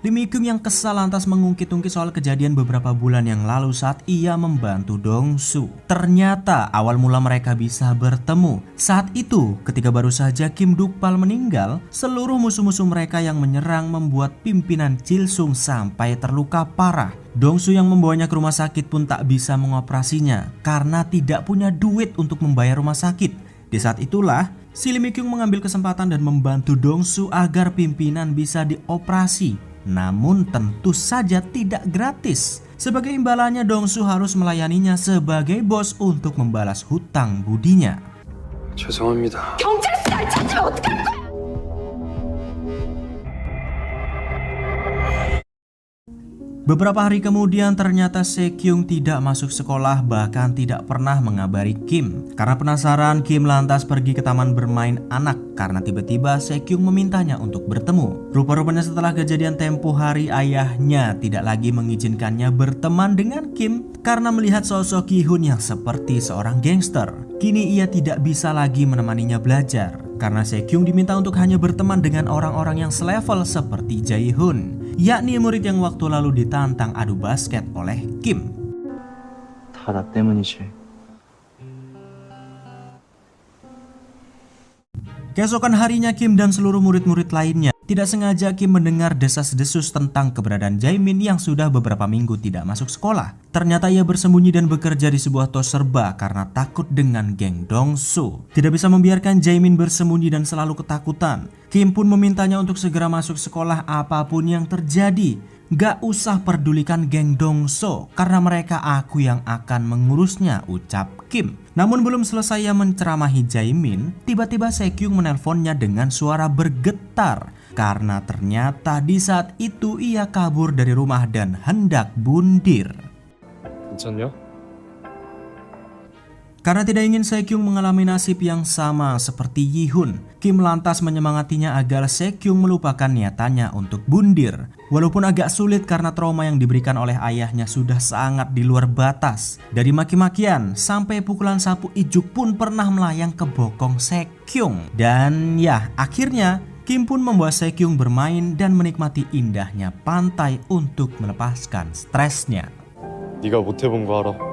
Lee Mi-kyung yang kesal lantas mengungkit-ungkit soal kejadian beberapa bulan yang lalu saat ia membantu Dong-su. Ternyata awal mula mereka bisa bertemu saat itu ketika baru saja Kim Dukpal meninggal, seluruh musuh-musuh mereka yang menyerang membuat pimpinan Chilsung sampai terluka parah. Dong-su yang membawanya ke rumah sakit pun tak bisa mengoperasinya karena tidak punya duit untuk membayar rumah sakit. Di saat itulah si Lee Mi-kyung mengambil kesempatan dan membantu Dong-su agar pimpinan bisa dioperasi. Namun tentu saja tidak gratis. Sebagai imbalannya Dong-su harus melayaninya sebagai bos untuk membalas hutang budinya. 죄송합니다. Beberapa hari kemudian ternyata Sekyung tidak masuk sekolah, bahkan tidak pernah mengabari Kim. Karena penasaran, Kim lantas pergi ke taman bermain anak karena tiba-tiba Sekyung memintanya untuk bertemu. Rupa-rupanya setelah kejadian tempo hari, ayahnya tidak lagi mengizinkannya berteman dengan Kim karena melihat sosok Gi-hun yang seperti seorang gangster. Kini ia tidak bisa lagi menemaninya belajar karena Sekyung diminta untuk hanya berteman dengan orang-orang yang selevel seperti Jae-hun, yakni murid yang waktu lalu ditantang adu basket oleh Kim. 다 나 때문이지. Keesokan harinya Kim dan seluruh murid-murid lainnya tidak sengaja Kim mendengar desas-desus tentang keberadaan Jaemin yang sudah beberapa minggu tidak masuk sekolah. Ternyata ia bersembunyi dan bekerja di sebuah tos serba karena takut dengan geng Dongsu. Tidak bisa membiarkan Jaemin bersembunyi dan selalu ketakutan. Kim pun memintanya untuk segera masuk sekolah apapun yang terjadi. Gak usah pedulikan geng Dongsu karena mereka aku yang akan mengurusnya, ucap Kim. Namun belum selesai ia menceramahi Jaemin, tiba-tiba Sekyung menelponnya dengan suara bergetar karena ternyata di saat itu ia kabur dari rumah dan hendak bundir. 괜찮냐? Karena tidak ingin Sekyung mengalami nasib yang sama seperti Gi-hun, Kim lantas menyemangatinya agar Sekyung melupakan niatannya untuk bundir. Walaupun agak sulit karena trauma yang diberikan oleh ayahnya sudah sangat di luar batas. Dari maki-makian sampai pukulan sapu ijuk pun pernah melayang ke bokong Sekyung. Dan ya, akhirnya Kim pun membawa Sekyung bermain dan menikmati indahnya pantai untuk melepaskan stresnya. 네가 못 해본 거 알아.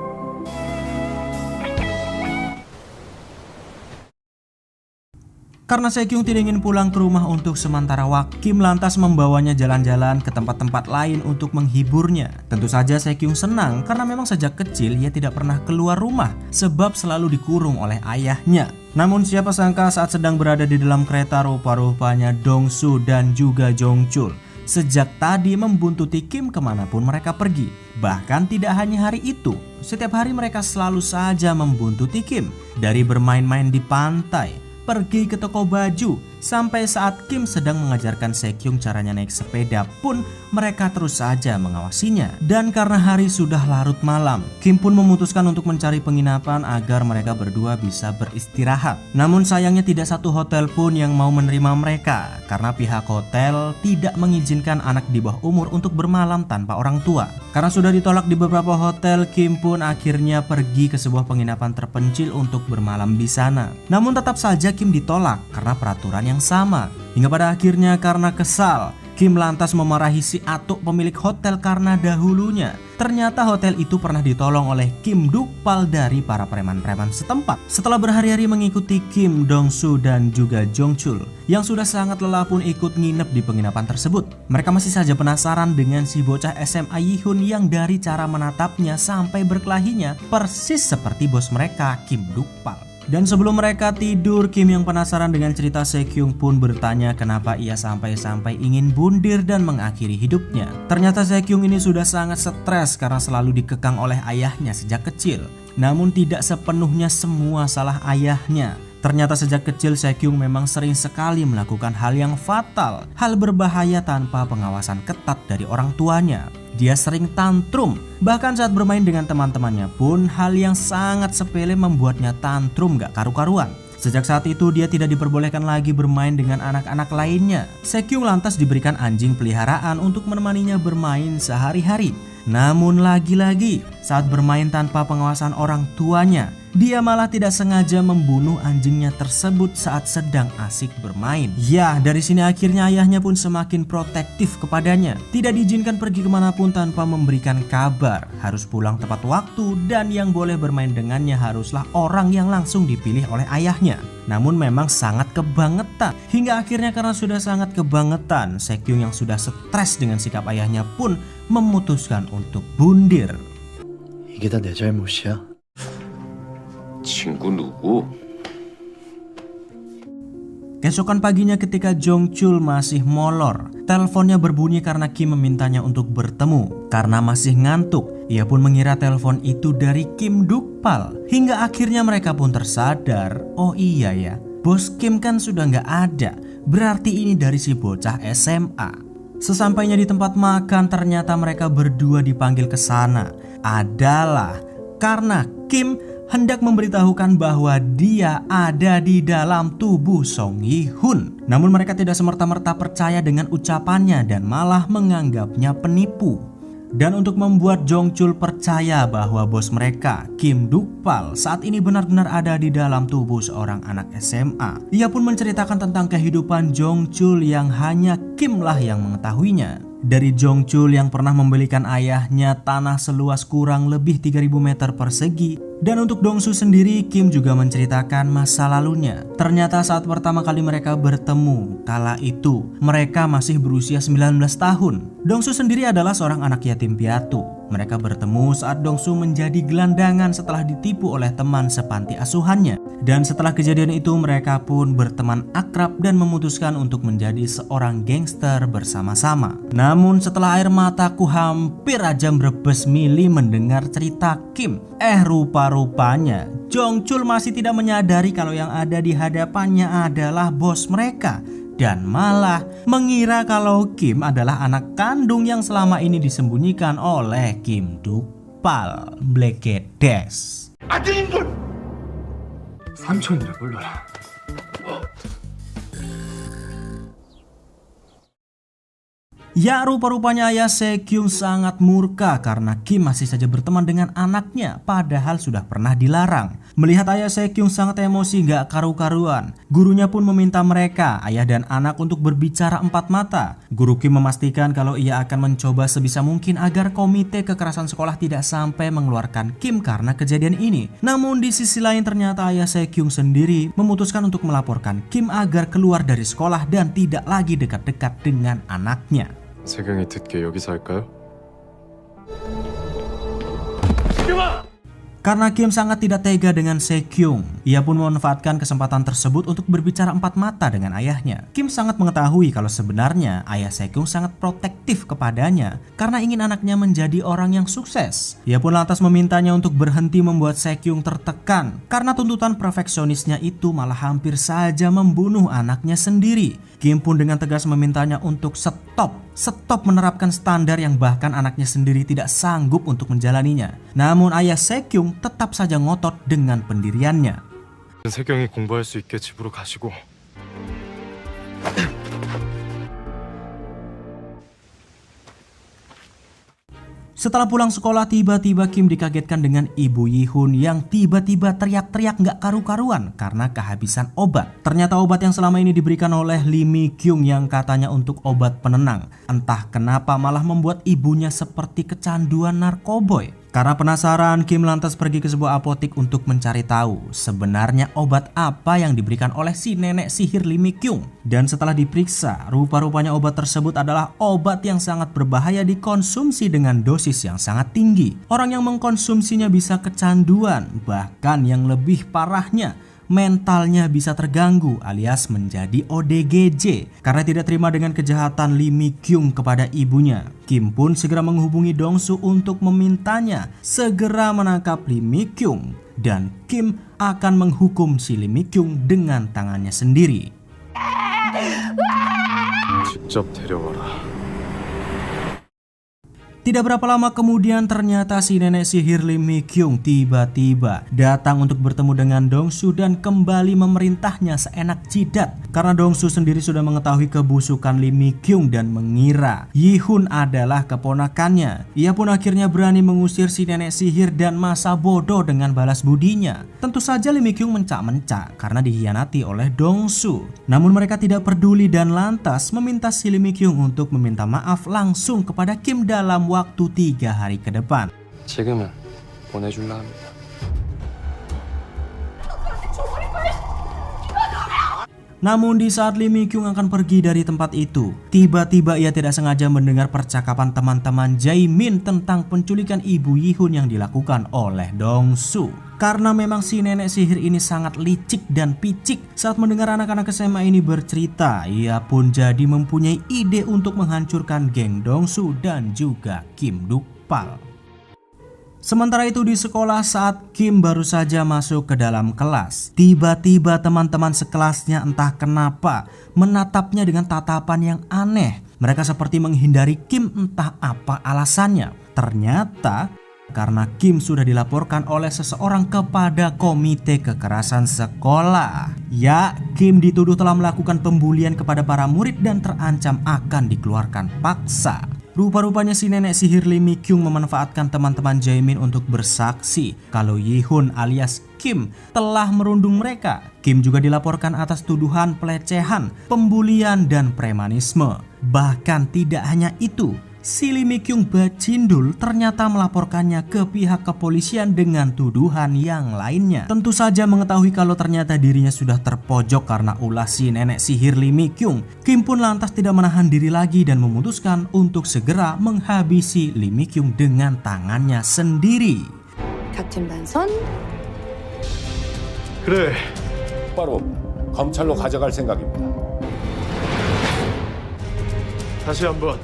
Karena Sekyung tidak ingin pulang ke rumah untuk sementara waktu, Kim lantas membawanya jalan-jalan ke tempat-tempat lain untuk menghiburnya. Tentu saja Sekyung senang karena memang sejak kecil ia tidak pernah keluar rumah sebab selalu dikurung oleh ayahnya. Namun siapa sangka saat sedang berada di dalam kereta, rupa-rupanya Dongsu dan juga Jongchul sejak tadi membuntuti Kim kemanapun mereka pergi. Bahkan tidak hanya hari itu, setiap hari mereka selalu saja membuntuti Kim. Dari bermain-main di pantai, pergi ke toko baju, sampai saat Kim sedang mengajarkan Sekyung caranya naik sepeda pun mereka terus saja mengawasinya. Dan karena hari sudah larut malam, Kim pun memutuskan untuk mencari penginapan agar mereka berdua bisa beristirahat. Namun sayangnya tidak satu hotel pun yang mau menerima mereka karena pihak hotel tidak mengizinkan anak di bawah umur untuk bermalam tanpa orang tua. Karena sudah ditolak di beberapa hotel, Kim pun akhirnya pergi ke sebuah penginapan terpencil untuk bermalam di sana. Namun tetap saja Kim ditolak karena peraturan yang sama. Hingga pada akhirnya karena kesal, Kim lantas memarahi si Atuk pemilik hotel karena dahulunya ternyata hotel itu pernah ditolong oleh Kim Dukpal dari para preman-preman setempat. Setelah berhari-hari mengikuti Kim, Dongsu dan juga Jongchul yang sudah sangat lelah pun ikut nginep di penginapan tersebut. Mereka masih saja penasaran dengan si bocah SMA Gi-hun yang dari cara menatapnya sampai berkelahinya persis seperti bos mereka, Kim Dukpal. Dan sebelum mereka tidur, Kim yang penasaran dengan cerita Sekyung pun bertanya kenapa ia sampai-sampai ingin bundir dan mengakhiri hidupnya. Ternyata Sekyung ini sudah sangat stres karena selalu dikekang oleh ayahnya sejak kecil. Namun tidak sepenuhnya semua salah ayahnya. Ternyata sejak kecil Sekyung memang sering sekali melakukan hal yang fatal, hal berbahaya tanpa pengawasan ketat dari orang tuanya. Dia sering tantrum, bahkan saat bermain dengan teman-temannya pun hal yang sangat sepele membuatnya tantrum gak karu-karuan. Sejak saat itu dia tidak diperbolehkan lagi bermain dengan anak-anak lainnya. Sekyung lantas diberikan anjing peliharaan untuk menemaninya bermain sehari-hari. Namun lagi-lagi saat bermain tanpa pengawasan orang tuanya, dia malah tidak sengaja membunuh anjingnya tersebut saat sedang asik bermain. Ya, dari sini akhirnya ayahnya pun semakin protektif kepadanya. Tidak diizinkan pergi kemanapun tanpa memberikan kabar. Harus pulang tepat waktu dan yang boleh bermain dengannya haruslah orang yang langsung dipilih oleh ayahnya. Namun memang sangat kebangetan. Hingga akhirnya karena sudah sangat kebangetan, Sekyung yang sudah stres dengan sikap ayahnya pun memutuskan untuk bundir. 이게 다 내 잘못이야. 친구 누구? Keesokan paginya ketika Jongchul masih molor, teleponnya berbunyi karena Kim memintanya untuk bertemu. Karena masih ngantuk, ia pun mengira telepon itu dari Kim Dukpal. Hingga akhirnya mereka pun tersadar, oh iya ya, bos Kim kan sudah nggak ada. Berarti ini dari si bocah SMA. Sesampainya di tempat makan, ternyata mereka berdua dipanggil ke sana adalah karena Kim hendak memberitahukan bahwa dia ada di dalam tubuh Song Yi-hun. Namun mereka tidak semerta-merta percaya dengan ucapannya dan malah menganggapnya penipu. Dan untuk membuat Jong Chul percaya bahwa bos mereka, Kim Dukpal, saat ini benar-benar ada di dalam tubuh seorang anak SMA, ia pun menceritakan tentang kehidupan Jong Chul yang hanya Kim lah yang mengetahuinya. Dari Jong Chul yang pernah membelikan ayahnya tanah seluas kurang lebih 3000 meter persegi. Dan untuk Dongsu sendiri, Kim juga menceritakan masa lalunya. Ternyata saat pertama kali mereka bertemu, kala itu mereka masih berusia 19 tahun. Dongsu sendiri adalah seorang anak yatim piatu. Mereka bertemu saat Dongsu menjadi gelandangan setelah ditipu oleh teman sepanti asuhannya. Dan setelah kejadian itu mereka pun berteman akrab dan memutuskan untuk menjadi seorang gangster bersama-sama. Namun setelah air mataku hampir aja merebes mili mendengar cerita Kim, rupa-rupanya Jong Chul masih tidak menyadari kalau yang ada di hadapannya adalah bos mereka. Dan malah mengira kalau Kim adalah anak kandung yang selama ini disembunyikan oleh Kim Dukpal. Blekedes. 삼촌이라 불러라. Ya, rupa-rupanya ayah Se-kyung sangat murka karena Kim masih saja berteman dengan anaknya padahal sudah pernah dilarang. Melihat ayah Se-kyung sangat emosi gak karu-karuan, gurunya pun meminta mereka, ayah dan anak, untuk berbicara empat mata. Guru Kim memastikan kalau ia akan mencoba sebisa mungkin agar komite kekerasan sekolah tidak sampai mengeluarkan Kim karena kejadian ini. Namun di sisi lain ternyata ayah Se-kyung sendiri memutuskan untuk melaporkan Kim agar keluar dari sekolah dan tidak lagi dekat-dekat dengan anaknya. 세경이 듣게 여기서 할까요? Karena Kim sangat tidak tega dengan Se-kyung, ia pun memanfaatkan kesempatan tersebut untuk berbicara empat mata dengan ayahnya. Kim sangat mengetahui kalau sebenarnya ayah Se-kyung sangat protektif kepadanya karena ingin anaknya menjadi orang yang sukses. Ia pun lantas memintanya untuk berhenti membuat Se-kyung tertekan karena tuntutan perfeksionisnya itu malah hampir saja membunuh anaknya sendiri. Kim pun dengan tegas memintanya untuk stop menerapkan standar yang bahkan anaknya sendiri tidak sanggup untuk menjalaninya. Namun ayah Se-kyung tetap saja ngotot dengan pendiriannya. 세경이 공부할 수 있게 집으로 가시고 Setelah pulang sekolah, tiba-tiba Kim dikagetkan dengan Ibu Yi-hun yang tiba-tiba teriak-teriak gak karu-karuan karena kehabisan obat. Ternyata obat yang selama ini diberikan oleh Lee Mi-kyung yang katanya untuk obat penenang. Entah kenapa malah membuat ibunya seperti kecanduan narkoboy. Karena penasaran, Kim lantas pergi ke sebuah apotik untuk mencari tahu sebenarnya obat apa yang diberikan oleh si nenek sihir Lee Mi-kyung. Dan setelah diperiksa, rupa-rupanya obat tersebut adalah obat yang sangat berbahaya dikonsumsi dengan dosis yang sangat tinggi. Orang yang mengkonsumsinya bisa kecanduan, bahkan yang lebih parahnya, mentalnya bisa terganggu alias menjadi ODGJ karena tidak terima dengan kejahatan Lee Mi-kyung kepada ibunya. Kim pun segera menghubungi Dongsu untuk memintanya segera menangkap Lee Mi-kyung dan Kim akan menghukum si Lee Mi-kyung dengan tangannya sendiri. 직접 데려와라. Tidak berapa lama kemudian ternyata si nenek sihir Lee Mi-kyung tiba-tiba datang untuk bertemu dengan Dongsu dan kembali memerintahnya seenak jidat. Karena Dongsu sendiri sudah mengetahui kebusukan Lee Mi-kyung dan mengira Yi-hun adalah keponakannya. Ia pun akhirnya berani mengusir si nenek sihir dan masa bodoh dengan balas budinya. Tentu saja Lee Mi-kyung mencak-mencak karena dikhianati oleh Dongsu. Namun mereka tidak peduli dan lantas meminta si Lee Mi-kyung untuk meminta maaf langsung kepada Kim dalam waktu 3 hari ke depan. 지금은 보내줄라 합니다. Namun di saat Lee Mi-kyung akan pergi dari tempat itu, tiba-tiba ia tidak sengaja mendengar percakapan teman-teman Jae-min tentang penculikan ibu Yi-hun yang dilakukan oleh Dongsu. Karena memang si nenek sihir ini sangat licik dan picik, saat mendengar anak-anak SMA ini bercerita, ia pun jadi mempunyai ide untuk menghancurkan geng Dongsu dan juga Kim Dukpal. Sementara itu di sekolah, saat Kim baru saja masuk ke dalam kelas, tiba-tiba teman-teman sekelasnya entah kenapa menatapnya dengan tatapan yang aneh. Mereka seperti menghindari Kim, entah apa alasannya. Ternyata karena Kim sudah dilaporkan oleh seseorang kepada komite kekerasan sekolah. Ya, Kim dituduh telah melakukan pembulian kepada para murid dan terancam akan dikeluarkan paksa. Rupa-rupanya si nenek sihir Lee Mi-kyung memanfaatkan teman-teman Jaemin untuk bersaksi kalau Yi-hun alias Kim telah merundung mereka. Kim juga dilaporkan atas tuduhan pelecehan, pembulian, dan premanisme. Bahkan tidak hanya itu, si Lee Mi-kyung bacindul ternyata melaporkannya ke pihak kepolisian dengan tuduhan yang lainnya. Tentu saja mengetahui kalau ternyata dirinya sudah terpojok karena ulah si nenek sihir Lee Mi-kyung, Kim pun lantas tidak menahan diri lagi dan memutuskan untuk segera menghabisi Lee Mi-kyung dengan tangannya sendiri. 각진 반선 그래. 바로 검찰로 가져갈 생각입니다. 다시 한번.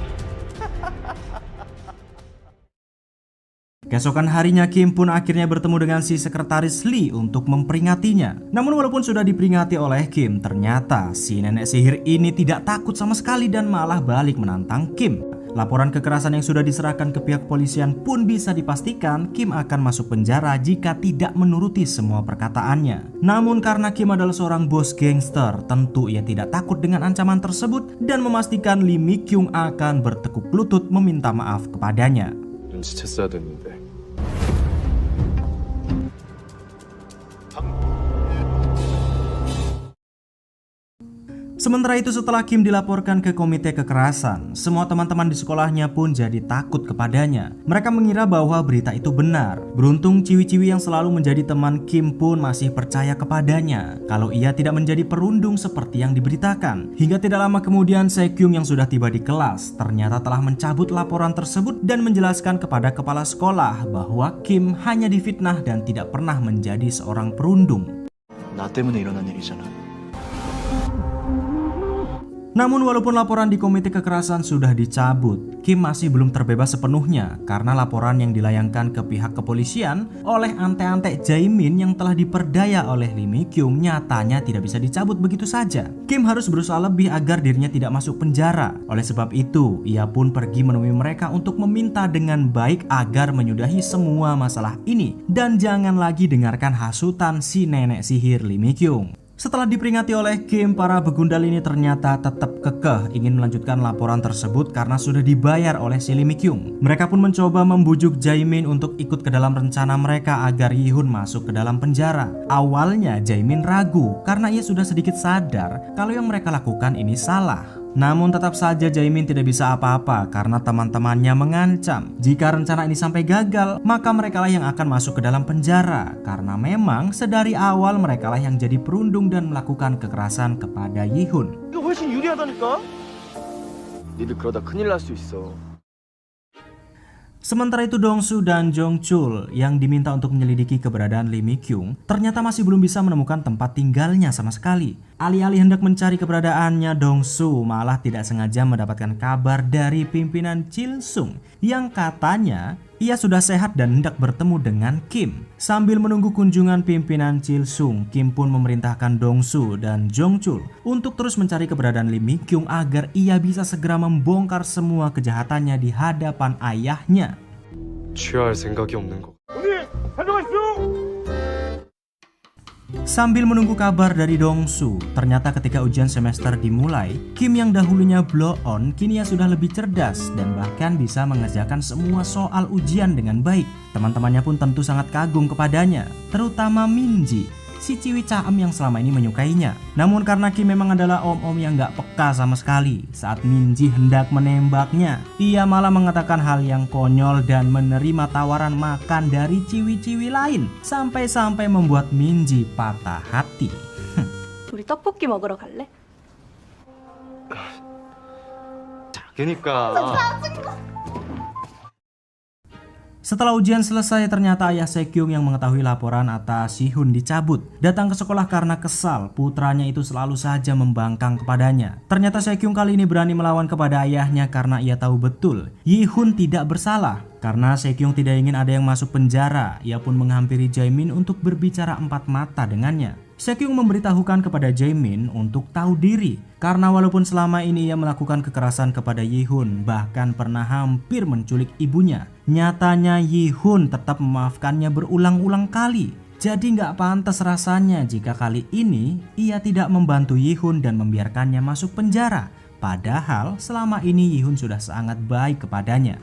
Keesokan harinya Kim pun akhirnya bertemu dengan si sekretaris Lee untuk memperingatinya. Namun walaupun sudah diperingati oleh Kim, ternyata si nenek sihir ini tidak takut sama sekali dan malah balik menantang Kim. Laporan kekerasan yang sudah diserahkan ke pihak kepolisian pun bisa dipastikan Kim akan masuk penjara jika tidak menuruti semua perkataannya. Namun karena Kim adalah seorang bos gangster, tentu ia tidak takut dengan ancaman tersebut dan memastikan Lee Mi-kyung akan bertekuk lutut meminta maaf kepadanya. 눈치챘어야 됐는데. Sementara itu setelah Kim dilaporkan ke komite kekerasan, semua teman-teman di sekolahnya pun jadi takut kepadanya. Mereka mengira bahwa berita itu benar. Beruntung ciwi-ciwi yang selalu menjadi teman Kim pun masih percaya kepadanya kalau ia tidak menjadi perundung seperti yang diberitakan. Hingga tidak lama kemudian Se-kyung yang sudah tiba di kelas ternyata telah mencabut laporan tersebut dan menjelaskan kepada kepala sekolah bahwa Kim hanya difitnah dan tidak pernah menjadi seorang perundung. 나 때문에 일어난 일이잖아. Namun walaupun laporan di komite kekerasan sudah dicabut, Kim masih belum terbebas sepenuhnya karena laporan yang dilayangkan ke pihak kepolisian oleh ante-ante Jaemin yang telah diperdaya oleh Lee Mi-kyung nyatanya tidak bisa dicabut begitu saja. Kim harus berusaha lebih agar dirinya tidak masuk penjara. Oleh sebab itu, ia pun pergi menemui mereka untuk meminta dengan baik agar menyudahi semua masalah ini dan jangan lagi dengarkan hasutan si nenek sihir Lee Mi-kyung. Setelah diperingati oleh Kim, para begundal ini ternyata tetap kekeh ingin melanjutkan laporan tersebut karena sudah dibayar oleh si Lee Mi-kyung. Mereka pun mencoba membujuk Jaemin untuk ikut ke dalam rencana mereka agar Yi-hun masuk ke dalam penjara. Awalnya Jaemin ragu karena ia sudah sedikit sadar kalau yang mereka lakukan ini salah. Namun tetap saja Jaemin tidak bisa apa-apa karena teman-temannya mengancam jika rencana ini sampai gagal maka merekalah yang akan masuk ke dalam penjara karena memang sedari awal merekalah yang jadi perundung dan melakukan kekerasan kepada Yi-hun. 이거 훨씬 유리하다니까? 니들 그러다 큰일 날 수 있어. Sementara itu Dong-su dan Jong-chul yang diminta untuk menyelidiki keberadaan Lee Mi-kyung ternyata masih belum bisa menemukan tempat tinggalnya sama sekali. Alih-alih hendak mencari keberadaannya, Dong-su malah tidak sengaja mendapatkan kabar dari pimpinan Chil-sung yang katanya ia sudah sehat dan hendak bertemu dengan Kim. Sambil menunggu kunjungan pimpinan Chil-sung, Kim pun memerintahkan Dong-su dan Jong-chul untuk terus mencari keberadaan Lee Mi-kyung agar ia bisa segera membongkar semua kejahatannya di hadapan ayahnya. 취할 생각이 없는 거. Sambil menunggu kabar dari Dong-su, ternyata ketika ujian semester dimulai, Kim yang dahulunya blow on kini ia sudah lebih cerdas dan bahkan bisa mengerjakan semua soal ujian dengan baik. Teman-temannya pun tentu sangat kagum kepadanya, terutama Minji, si ciwi caem yang selama ini menyukainya. Namun karena Kim memang adalah om-om yang gak peka sama sekali, saat Minji hendak menembaknya, ia malah mengatakan hal yang konyol dan menerima tawaran makan dari ciwi-ciwi lain, sampai-sampai membuat Minji patah hati. 우리 떡볶이 먹으러 갈래? 그니까. Setelah ujian selesai, ternyata ayah Se-kyung yang mengetahui laporan atas Yi-hun dicabut datang ke sekolah karena kesal putranya itu selalu saja membangkang kepadanya. Ternyata Se-kyung kali ini berani melawan kepada ayahnya karena ia tahu betul Yi-hun tidak bersalah. Karena Se-kyung tidak ingin ada yang masuk penjara, ia pun menghampiri Jaemin untuk berbicara empat mata dengannya. Sekyung memberitahukan kepada Jaemin untuk tahu diri karena walaupun selama ini ia melakukan kekerasan kepada Yihun, bahkan pernah hampir menculik ibunya, nyatanya Yihun tetap memaafkannya berulang-ulang kali. Jadi nggak pantas rasanya jika kali ini ia tidak membantu Yihun dan membiarkannya masuk penjara. Padahal selama ini Yihun sudah sangat baik kepadanya.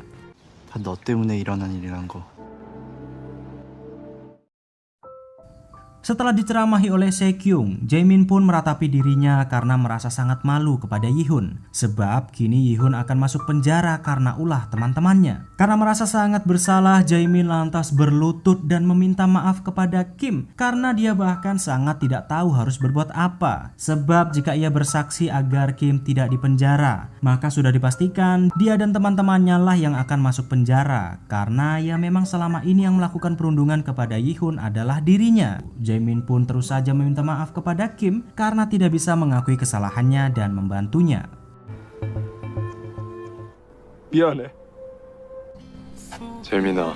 다 너 때문에 일어난 일이란 거. Setelah diceramahi oleh Sekyung, Jaemin pun meratapi dirinya karena merasa sangat malu kepada Yihun. Sebab kini Yihun akan masuk penjara karena ulah teman-temannya. Karena merasa sangat bersalah, Jaemin lantas berlutut dan meminta maaf kepada Kim. Karena dia bahkan sangat tidak tahu harus berbuat apa. Sebab jika ia bersaksi agar Kim tidak dipenjara, maka sudah dipastikan dia dan teman-temannya lah yang akan masuk penjara. Karena ya memang selama ini yang melakukan perundungan kepada Yihun adalah dirinya. Jaemin pun terus saja meminta maaf kepada Kim karena tidak bisa mengakui kesalahannya dan membantunya. 미안해. 재민아,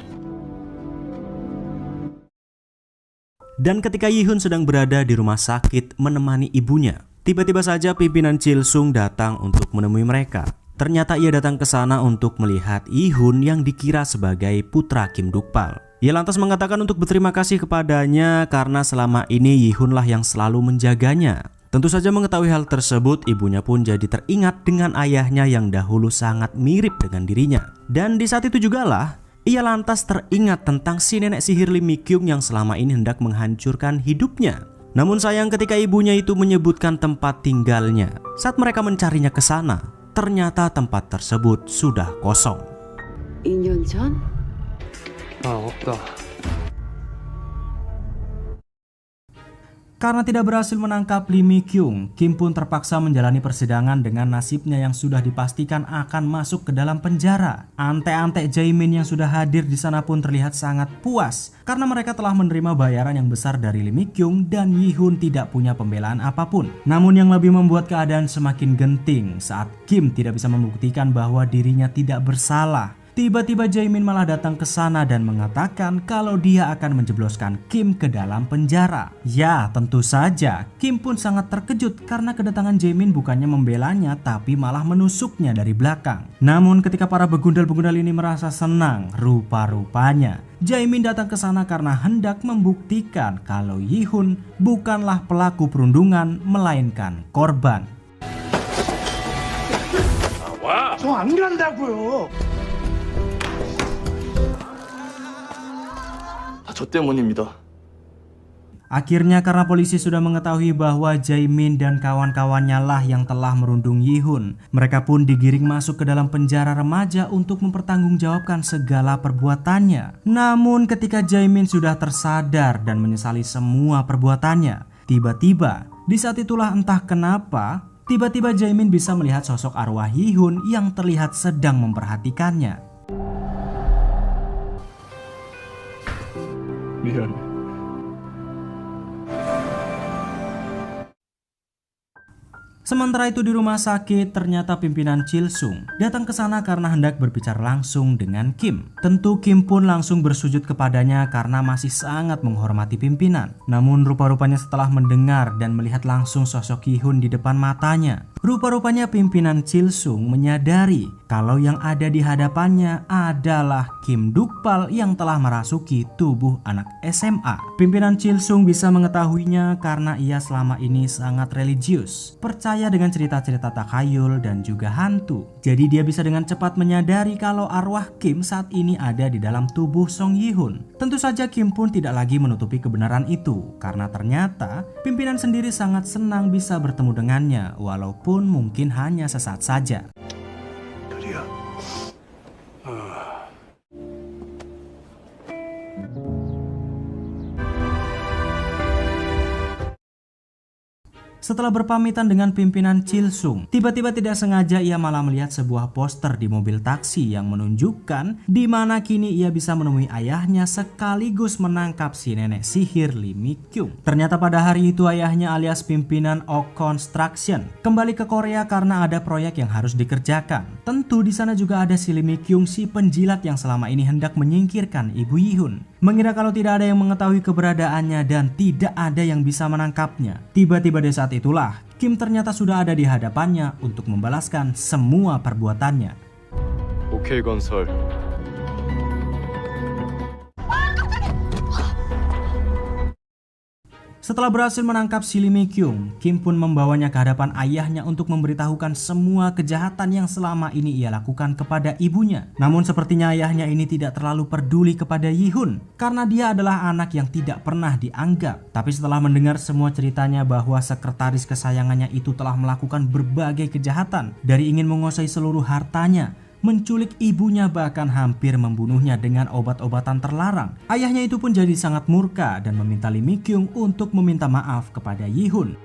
Dan ketika Yihun sedang berada di rumah sakit menemani ibunya, tiba-tiba saja pimpinan Chilsung datang untuk menemui mereka. Ternyata ia datang ke sana untuk melihat Yihun yang dikira sebagai putra Kim Dukpal. Ia lantas mengatakan untuk berterima kasih kepadanya karena selama ini Yihun lah yang selalu menjaganya. Tentu saja mengetahui hal tersebut, ibunya pun jadi teringat dengan ayahnya yang dahulu sangat mirip dengan dirinya. Dan di saat itu jugalah ia lantas teringat tentang si nenek sihir Lee Mi-kyung yang selama ini hendak menghancurkan hidupnya. Namun sayang ketika ibunya itu menyebutkan tempat tinggalnya, saat mereka mencarinya ke sana, ternyata tempat tersebut sudah kosong. 2년 전? 아 없다. Karena tidak berhasil menangkap Lee Mi-kyung, Kim pun terpaksa menjalani persidangan dengan nasibnya yang sudah dipastikan akan masuk ke dalam penjara. Ante-ante Jaemin yang sudah hadir di sana pun terlihat sangat puas karena mereka telah menerima bayaran yang besar dari Lee Mi-kyung dan Yihun tidak punya pembelaan apapun. Namun yang lebih membuat keadaan semakin genting saat Kim tidak bisa membuktikan bahwa dirinya tidak bersalah. Tiba-tiba Jaemin malah datang ke sana dan mengatakan kalau dia akan menjebloskan Kim ke dalam penjara. Ya, tentu saja Kim pun sangat terkejut karena kedatangan Jaemin bukannya membelanya tapi malah menusuknya dari belakang. Namun ketika para begundal-begundal ini merasa senang, rupa-rupanya Jaemin datang ke sana karena hendak membuktikan kalau Yihun bukanlah pelaku perundungan melainkan korban. 저안 간다고요. 저 때문입니다. Akhirnya karena polisi sudah mengetahui bahwa Jaemin dan kawan-kawannya lah yang telah merundung Yihun, mereka pun digiring masuk ke dalam penjara remaja untuk mempertanggungjawabkan segala perbuatannya. Namun ketika Jaemin sudah tersadar dan menyesali semua perbuatannya, tiba-tiba di saat itulah entah kenapa tiba-tiba Jaemin bisa melihat sosok arwah Yihun yang terlihat sedang memperhatikannya. 미안해. Sementara itu di rumah sakit, ternyata pimpinan Chilsung datang ke sana karena hendak berbicara langsung dengan Kim. Tentu Kim pun langsung bersujud kepadanya karena masih sangat menghormati pimpinan. Namun rupa-rupanya setelah mendengar dan melihat langsung sosok Yihun di depan matanya, rupa-rupanya pimpinan Chilsung menyadari kalau yang ada di hadapannya adalah Kim Dukpal yang telah merasuki tubuh anak SMA. Pimpinan Chilsung bisa mengetahuinya karena ia selama ini sangat religius, percaya dengan cerita-cerita takhayul dan juga hantu. Jadi dia bisa dengan cepat menyadari kalau arwah Kim saat ini ada di dalam tubuh Song Yihun. Tentu saja Kim pun tidak lagi menutupi kebenaran itu karena ternyata pimpinan sendiri sangat senang bisa bertemu dengannya walaupun mungkin hanya sesaat saja. 그리야. Setelah berpamitan dengan pimpinan Chilsung, tiba-tiba tidak sengaja ia malah melihat sebuah poster di mobil taksi yang menunjukkan di mana kini ia bisa menemui ayahnya sekaligus menangkap si nenek sihir Lee Mi-kyung. Ternyata pada hari itu ayahnya alias pimpinan Ok Construction kembali ke Korea karena ada proyek yang harus dikerjakan. Tentu di sana juga ada si Lee Mi-kyung, si penjilat yang selama ini hendak menyingkirkan Ibu Yi-hun. Mengira kalau tidak ada yang mengetahui keberadaannya dan tidak ada yang bisa menangkapnya. Tiba-tiba di saat itulah Kim ternyata sudah ada di hadapannya untuk membalaskan semua perbuatannya. 오케이 건설. Setelah berhasil menangkap si Lee Mi-kyung, Kim pun membawanya ke hadapan ayahnya untuk memberitahukan semua kejahatan yang selama ini ia lakukan kepada ibunya. Namun sepertinya ayahnya ini tidak terlalu peduli kepada Yi-hun karena dia adalah anak yang tidak pernah dianggap. Tapi setelah mendengar semua ceritanya bahwa sekretaris kesayangannya itu telah melakukan berbagai kejahatan, dari ingin menguasai seluruh hartanya, menculik ibunya, bahkan hampir membunuhnya dengan obat-obatan terlarang, ayahnya itu pun jadi sangat murka dan meminta Lee Mi-kyung untuk meminta maaf kepada Yi-hun.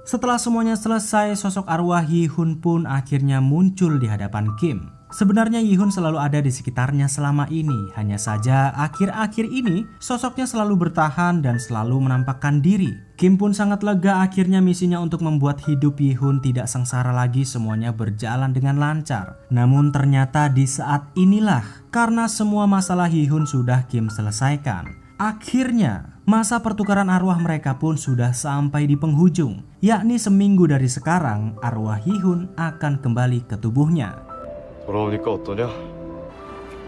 Setelah semuanya selesai, sosok arwah Yi-hun pun akhirnya muncul di hadapan Kim. Sebenarnya Yi-hun selalu ada di sekitarnya selama ini, hanya saja akhir-akhir ini sosoknya selalu bertahan dan selalu menampakkan diri. Kim pun sangat lega akhirnya misinya untuk membuat hidup Yi-hun tidak sengsara lagi semuanya berjalan dengan lancar. Namun ternyata di saat inilah, karena semua masalah Yi-hun sudah Kim selesaikan, akhirnya masa pertukaran arwah mereka pun sudah sampai di penghujung, yakni seminggu dari sekarang arwah Yi-hun akan kembali ke tubuhnya. 돌아오니까 어떠냐?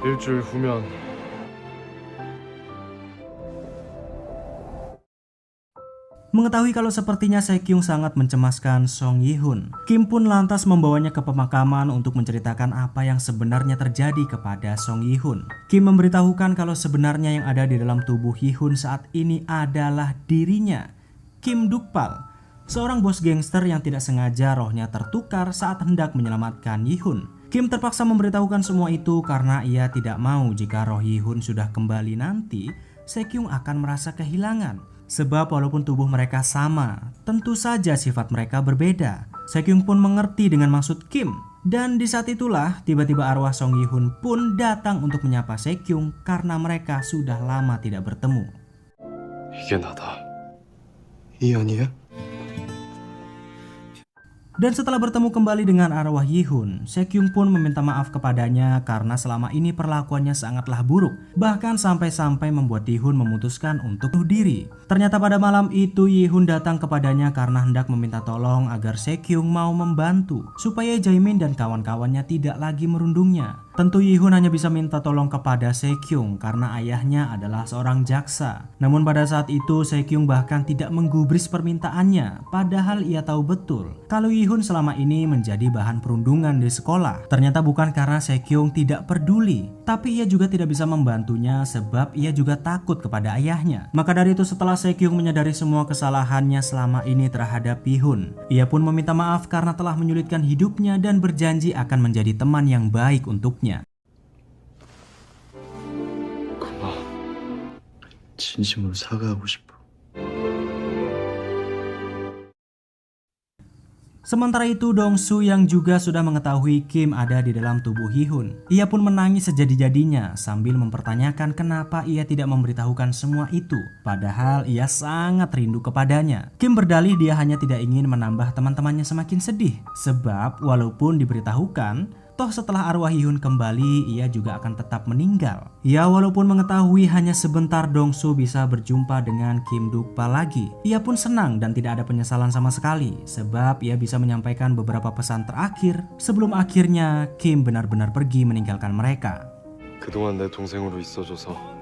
일주일 후면 Mengetahui kalau sepertinya Se-kyung sangat mencemaskan Song Yi-hun, Kim pun lantas membawanya ke pemakaman untuk menceritakan apa yang sebenarnya terjadi kepada Song Yi-hun. Kim memberitahukan kalau sebenarnya yang ada di dalam tubuh Yi-hun saat ini adalah dirinya, Kim Duk-pal, seorang bos gangster yang tidak sengaja rohnya tertukar saat hendak menyelamatkan Yi-hun. Kim terpaksa memberitahukan semua itu karena ia tidak mau jika roh Yi-hun sudah kembali nanti, Se-kyung akan merasa kehilangan. Sebab walaupun tubuh mereka sama, tentu saja sifat mereka berbeda. Se-kyung pun mengerti dengan maksud Kim. Dan di saat itulah tiba-tiba arwah Song Yi-hun pun datang untuk menyapa Se-kyung karena mereka sudah lama tidak bertemu. 이게 나다. 이연이야? Dan setelah bertemu kembali dengan arwah Yi-hun, Se-kyung pun meminta maaf kepadanya karena selama ini perlakuannya sangatlah buruk, bahkan sampai-sampai membuat Yi-hun memutuskan untuk bunuh diri. Ternyata pada malam itu Yi-hun datang kepadanya karena hendak meminta tolong agar Se-kyung mau membantu supaya Jae-min dan kawan-kawannya tidak lagi merundungnya. Tentu Yi-hun hanya bisa minta tolong kepada Se-kyung karena ayahnya adalah seorang jaksa. Namun pada saat itu Se-kyung bahkan tidak menggubris permintaannya, padahal ia tahu betul kalau Yi-hun selama ini menjadi bahan perundungan di sekolah. Ternyata bukan karena Se-kyung tidak peduli, tapi ia juga tidak bisa membantunya sebab ia juga takut kepada ayahnya. Maka dari itu setelah Se-kyung menyadari semua kesalahannya selama ini terhadap Yi-hun, ia pun meminta maaf karena telah menyulitkan hidupnya dan berjanji akan menjadi teman yang baik untuknya. 진심으로 사과하고 싶어. Sementara itu Dong-su yang juga sudah mengetahui Kim ada di dalam tubuh Yi-hun, ia pun menangis sejadi-jadinya sambil mempertanyakan kenapa ia tidak memberitahukan semua itu, padahal ia sangat rindu kepadanya. Kim berdalih dia hanya tidak ingin menambah teman-temannya semakin sedih, sebab walaupun diberitahukan, toh setelah arwah Yi-hun kembali, ia juga akan tetap meninggal. Ya walaupun mengetahui hanya sebentar Dong-su bisa berjumpa dengan Kim Duk-pal lagi, ia pun senang dan tidak ada penyesalan sama sekali. Sebab ia bisa menyampaikan beberapa pesan terakhir sebelum akhirnya Kim benar-benar pergi meninggalkan mereka. 그동안 내 동생으로 있어줘서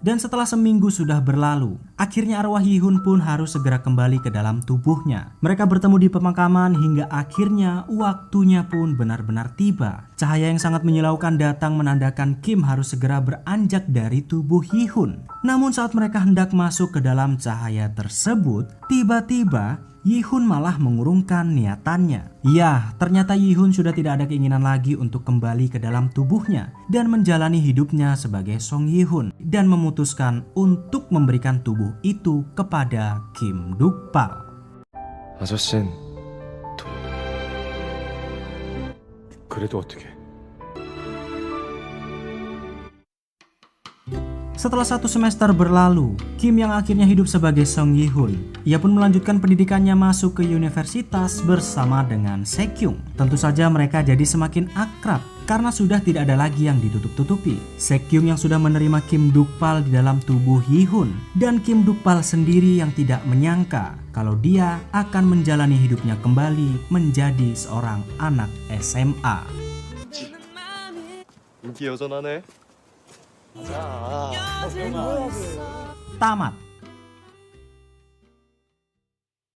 Dan setelah seminggu sudah berlalu, akhirnya arwah Yi-hun pun harus segera kembali ke dalam tubuhnya. Mereka bertemu di pemakaman hingga akhirnya waktunya pun benar-benar tiba. Cahaya yang sangat menyilaukan datang menandakan Kim harus segera beranjak dari tubuh Yi-hun. Namun saat mereka hendak masuk ke dalam cahaya tersebut, tiba-tiba Yi-hun malah mengurungkan niatannya. Ya, ternyata Yi-hun sudah tidak ada keinginan lagi untuk kembali ke dalam tubuhnya dan menjalani hidupnya sebagai Song Yi-hun dan memutuskan untuk memberikan tubuh itu kepada Kim Duk-pal. 아저씨는 그래도 어떻게? Setelah 1 semester berlalu, Kim yang akhirnya hidup sebagai Song Yi-hun, ia pun melanjutkan pendidikannya masuk ke universitas bersama dengan Sekyung. Tentu saja mereka jadi semakin akrab karena sudah tidak ada lagi yang ditutup-tutupi. Sekyung yang sudah menerima Kim Duk-pal di dalam tubuh Yi-hun, dan Kim Duk-pal sendiri yang tidak menyangka kalau dia akan menjalani hidupnya kembali menjadi seorang anak SMA. 인기 여전하네. Tamat.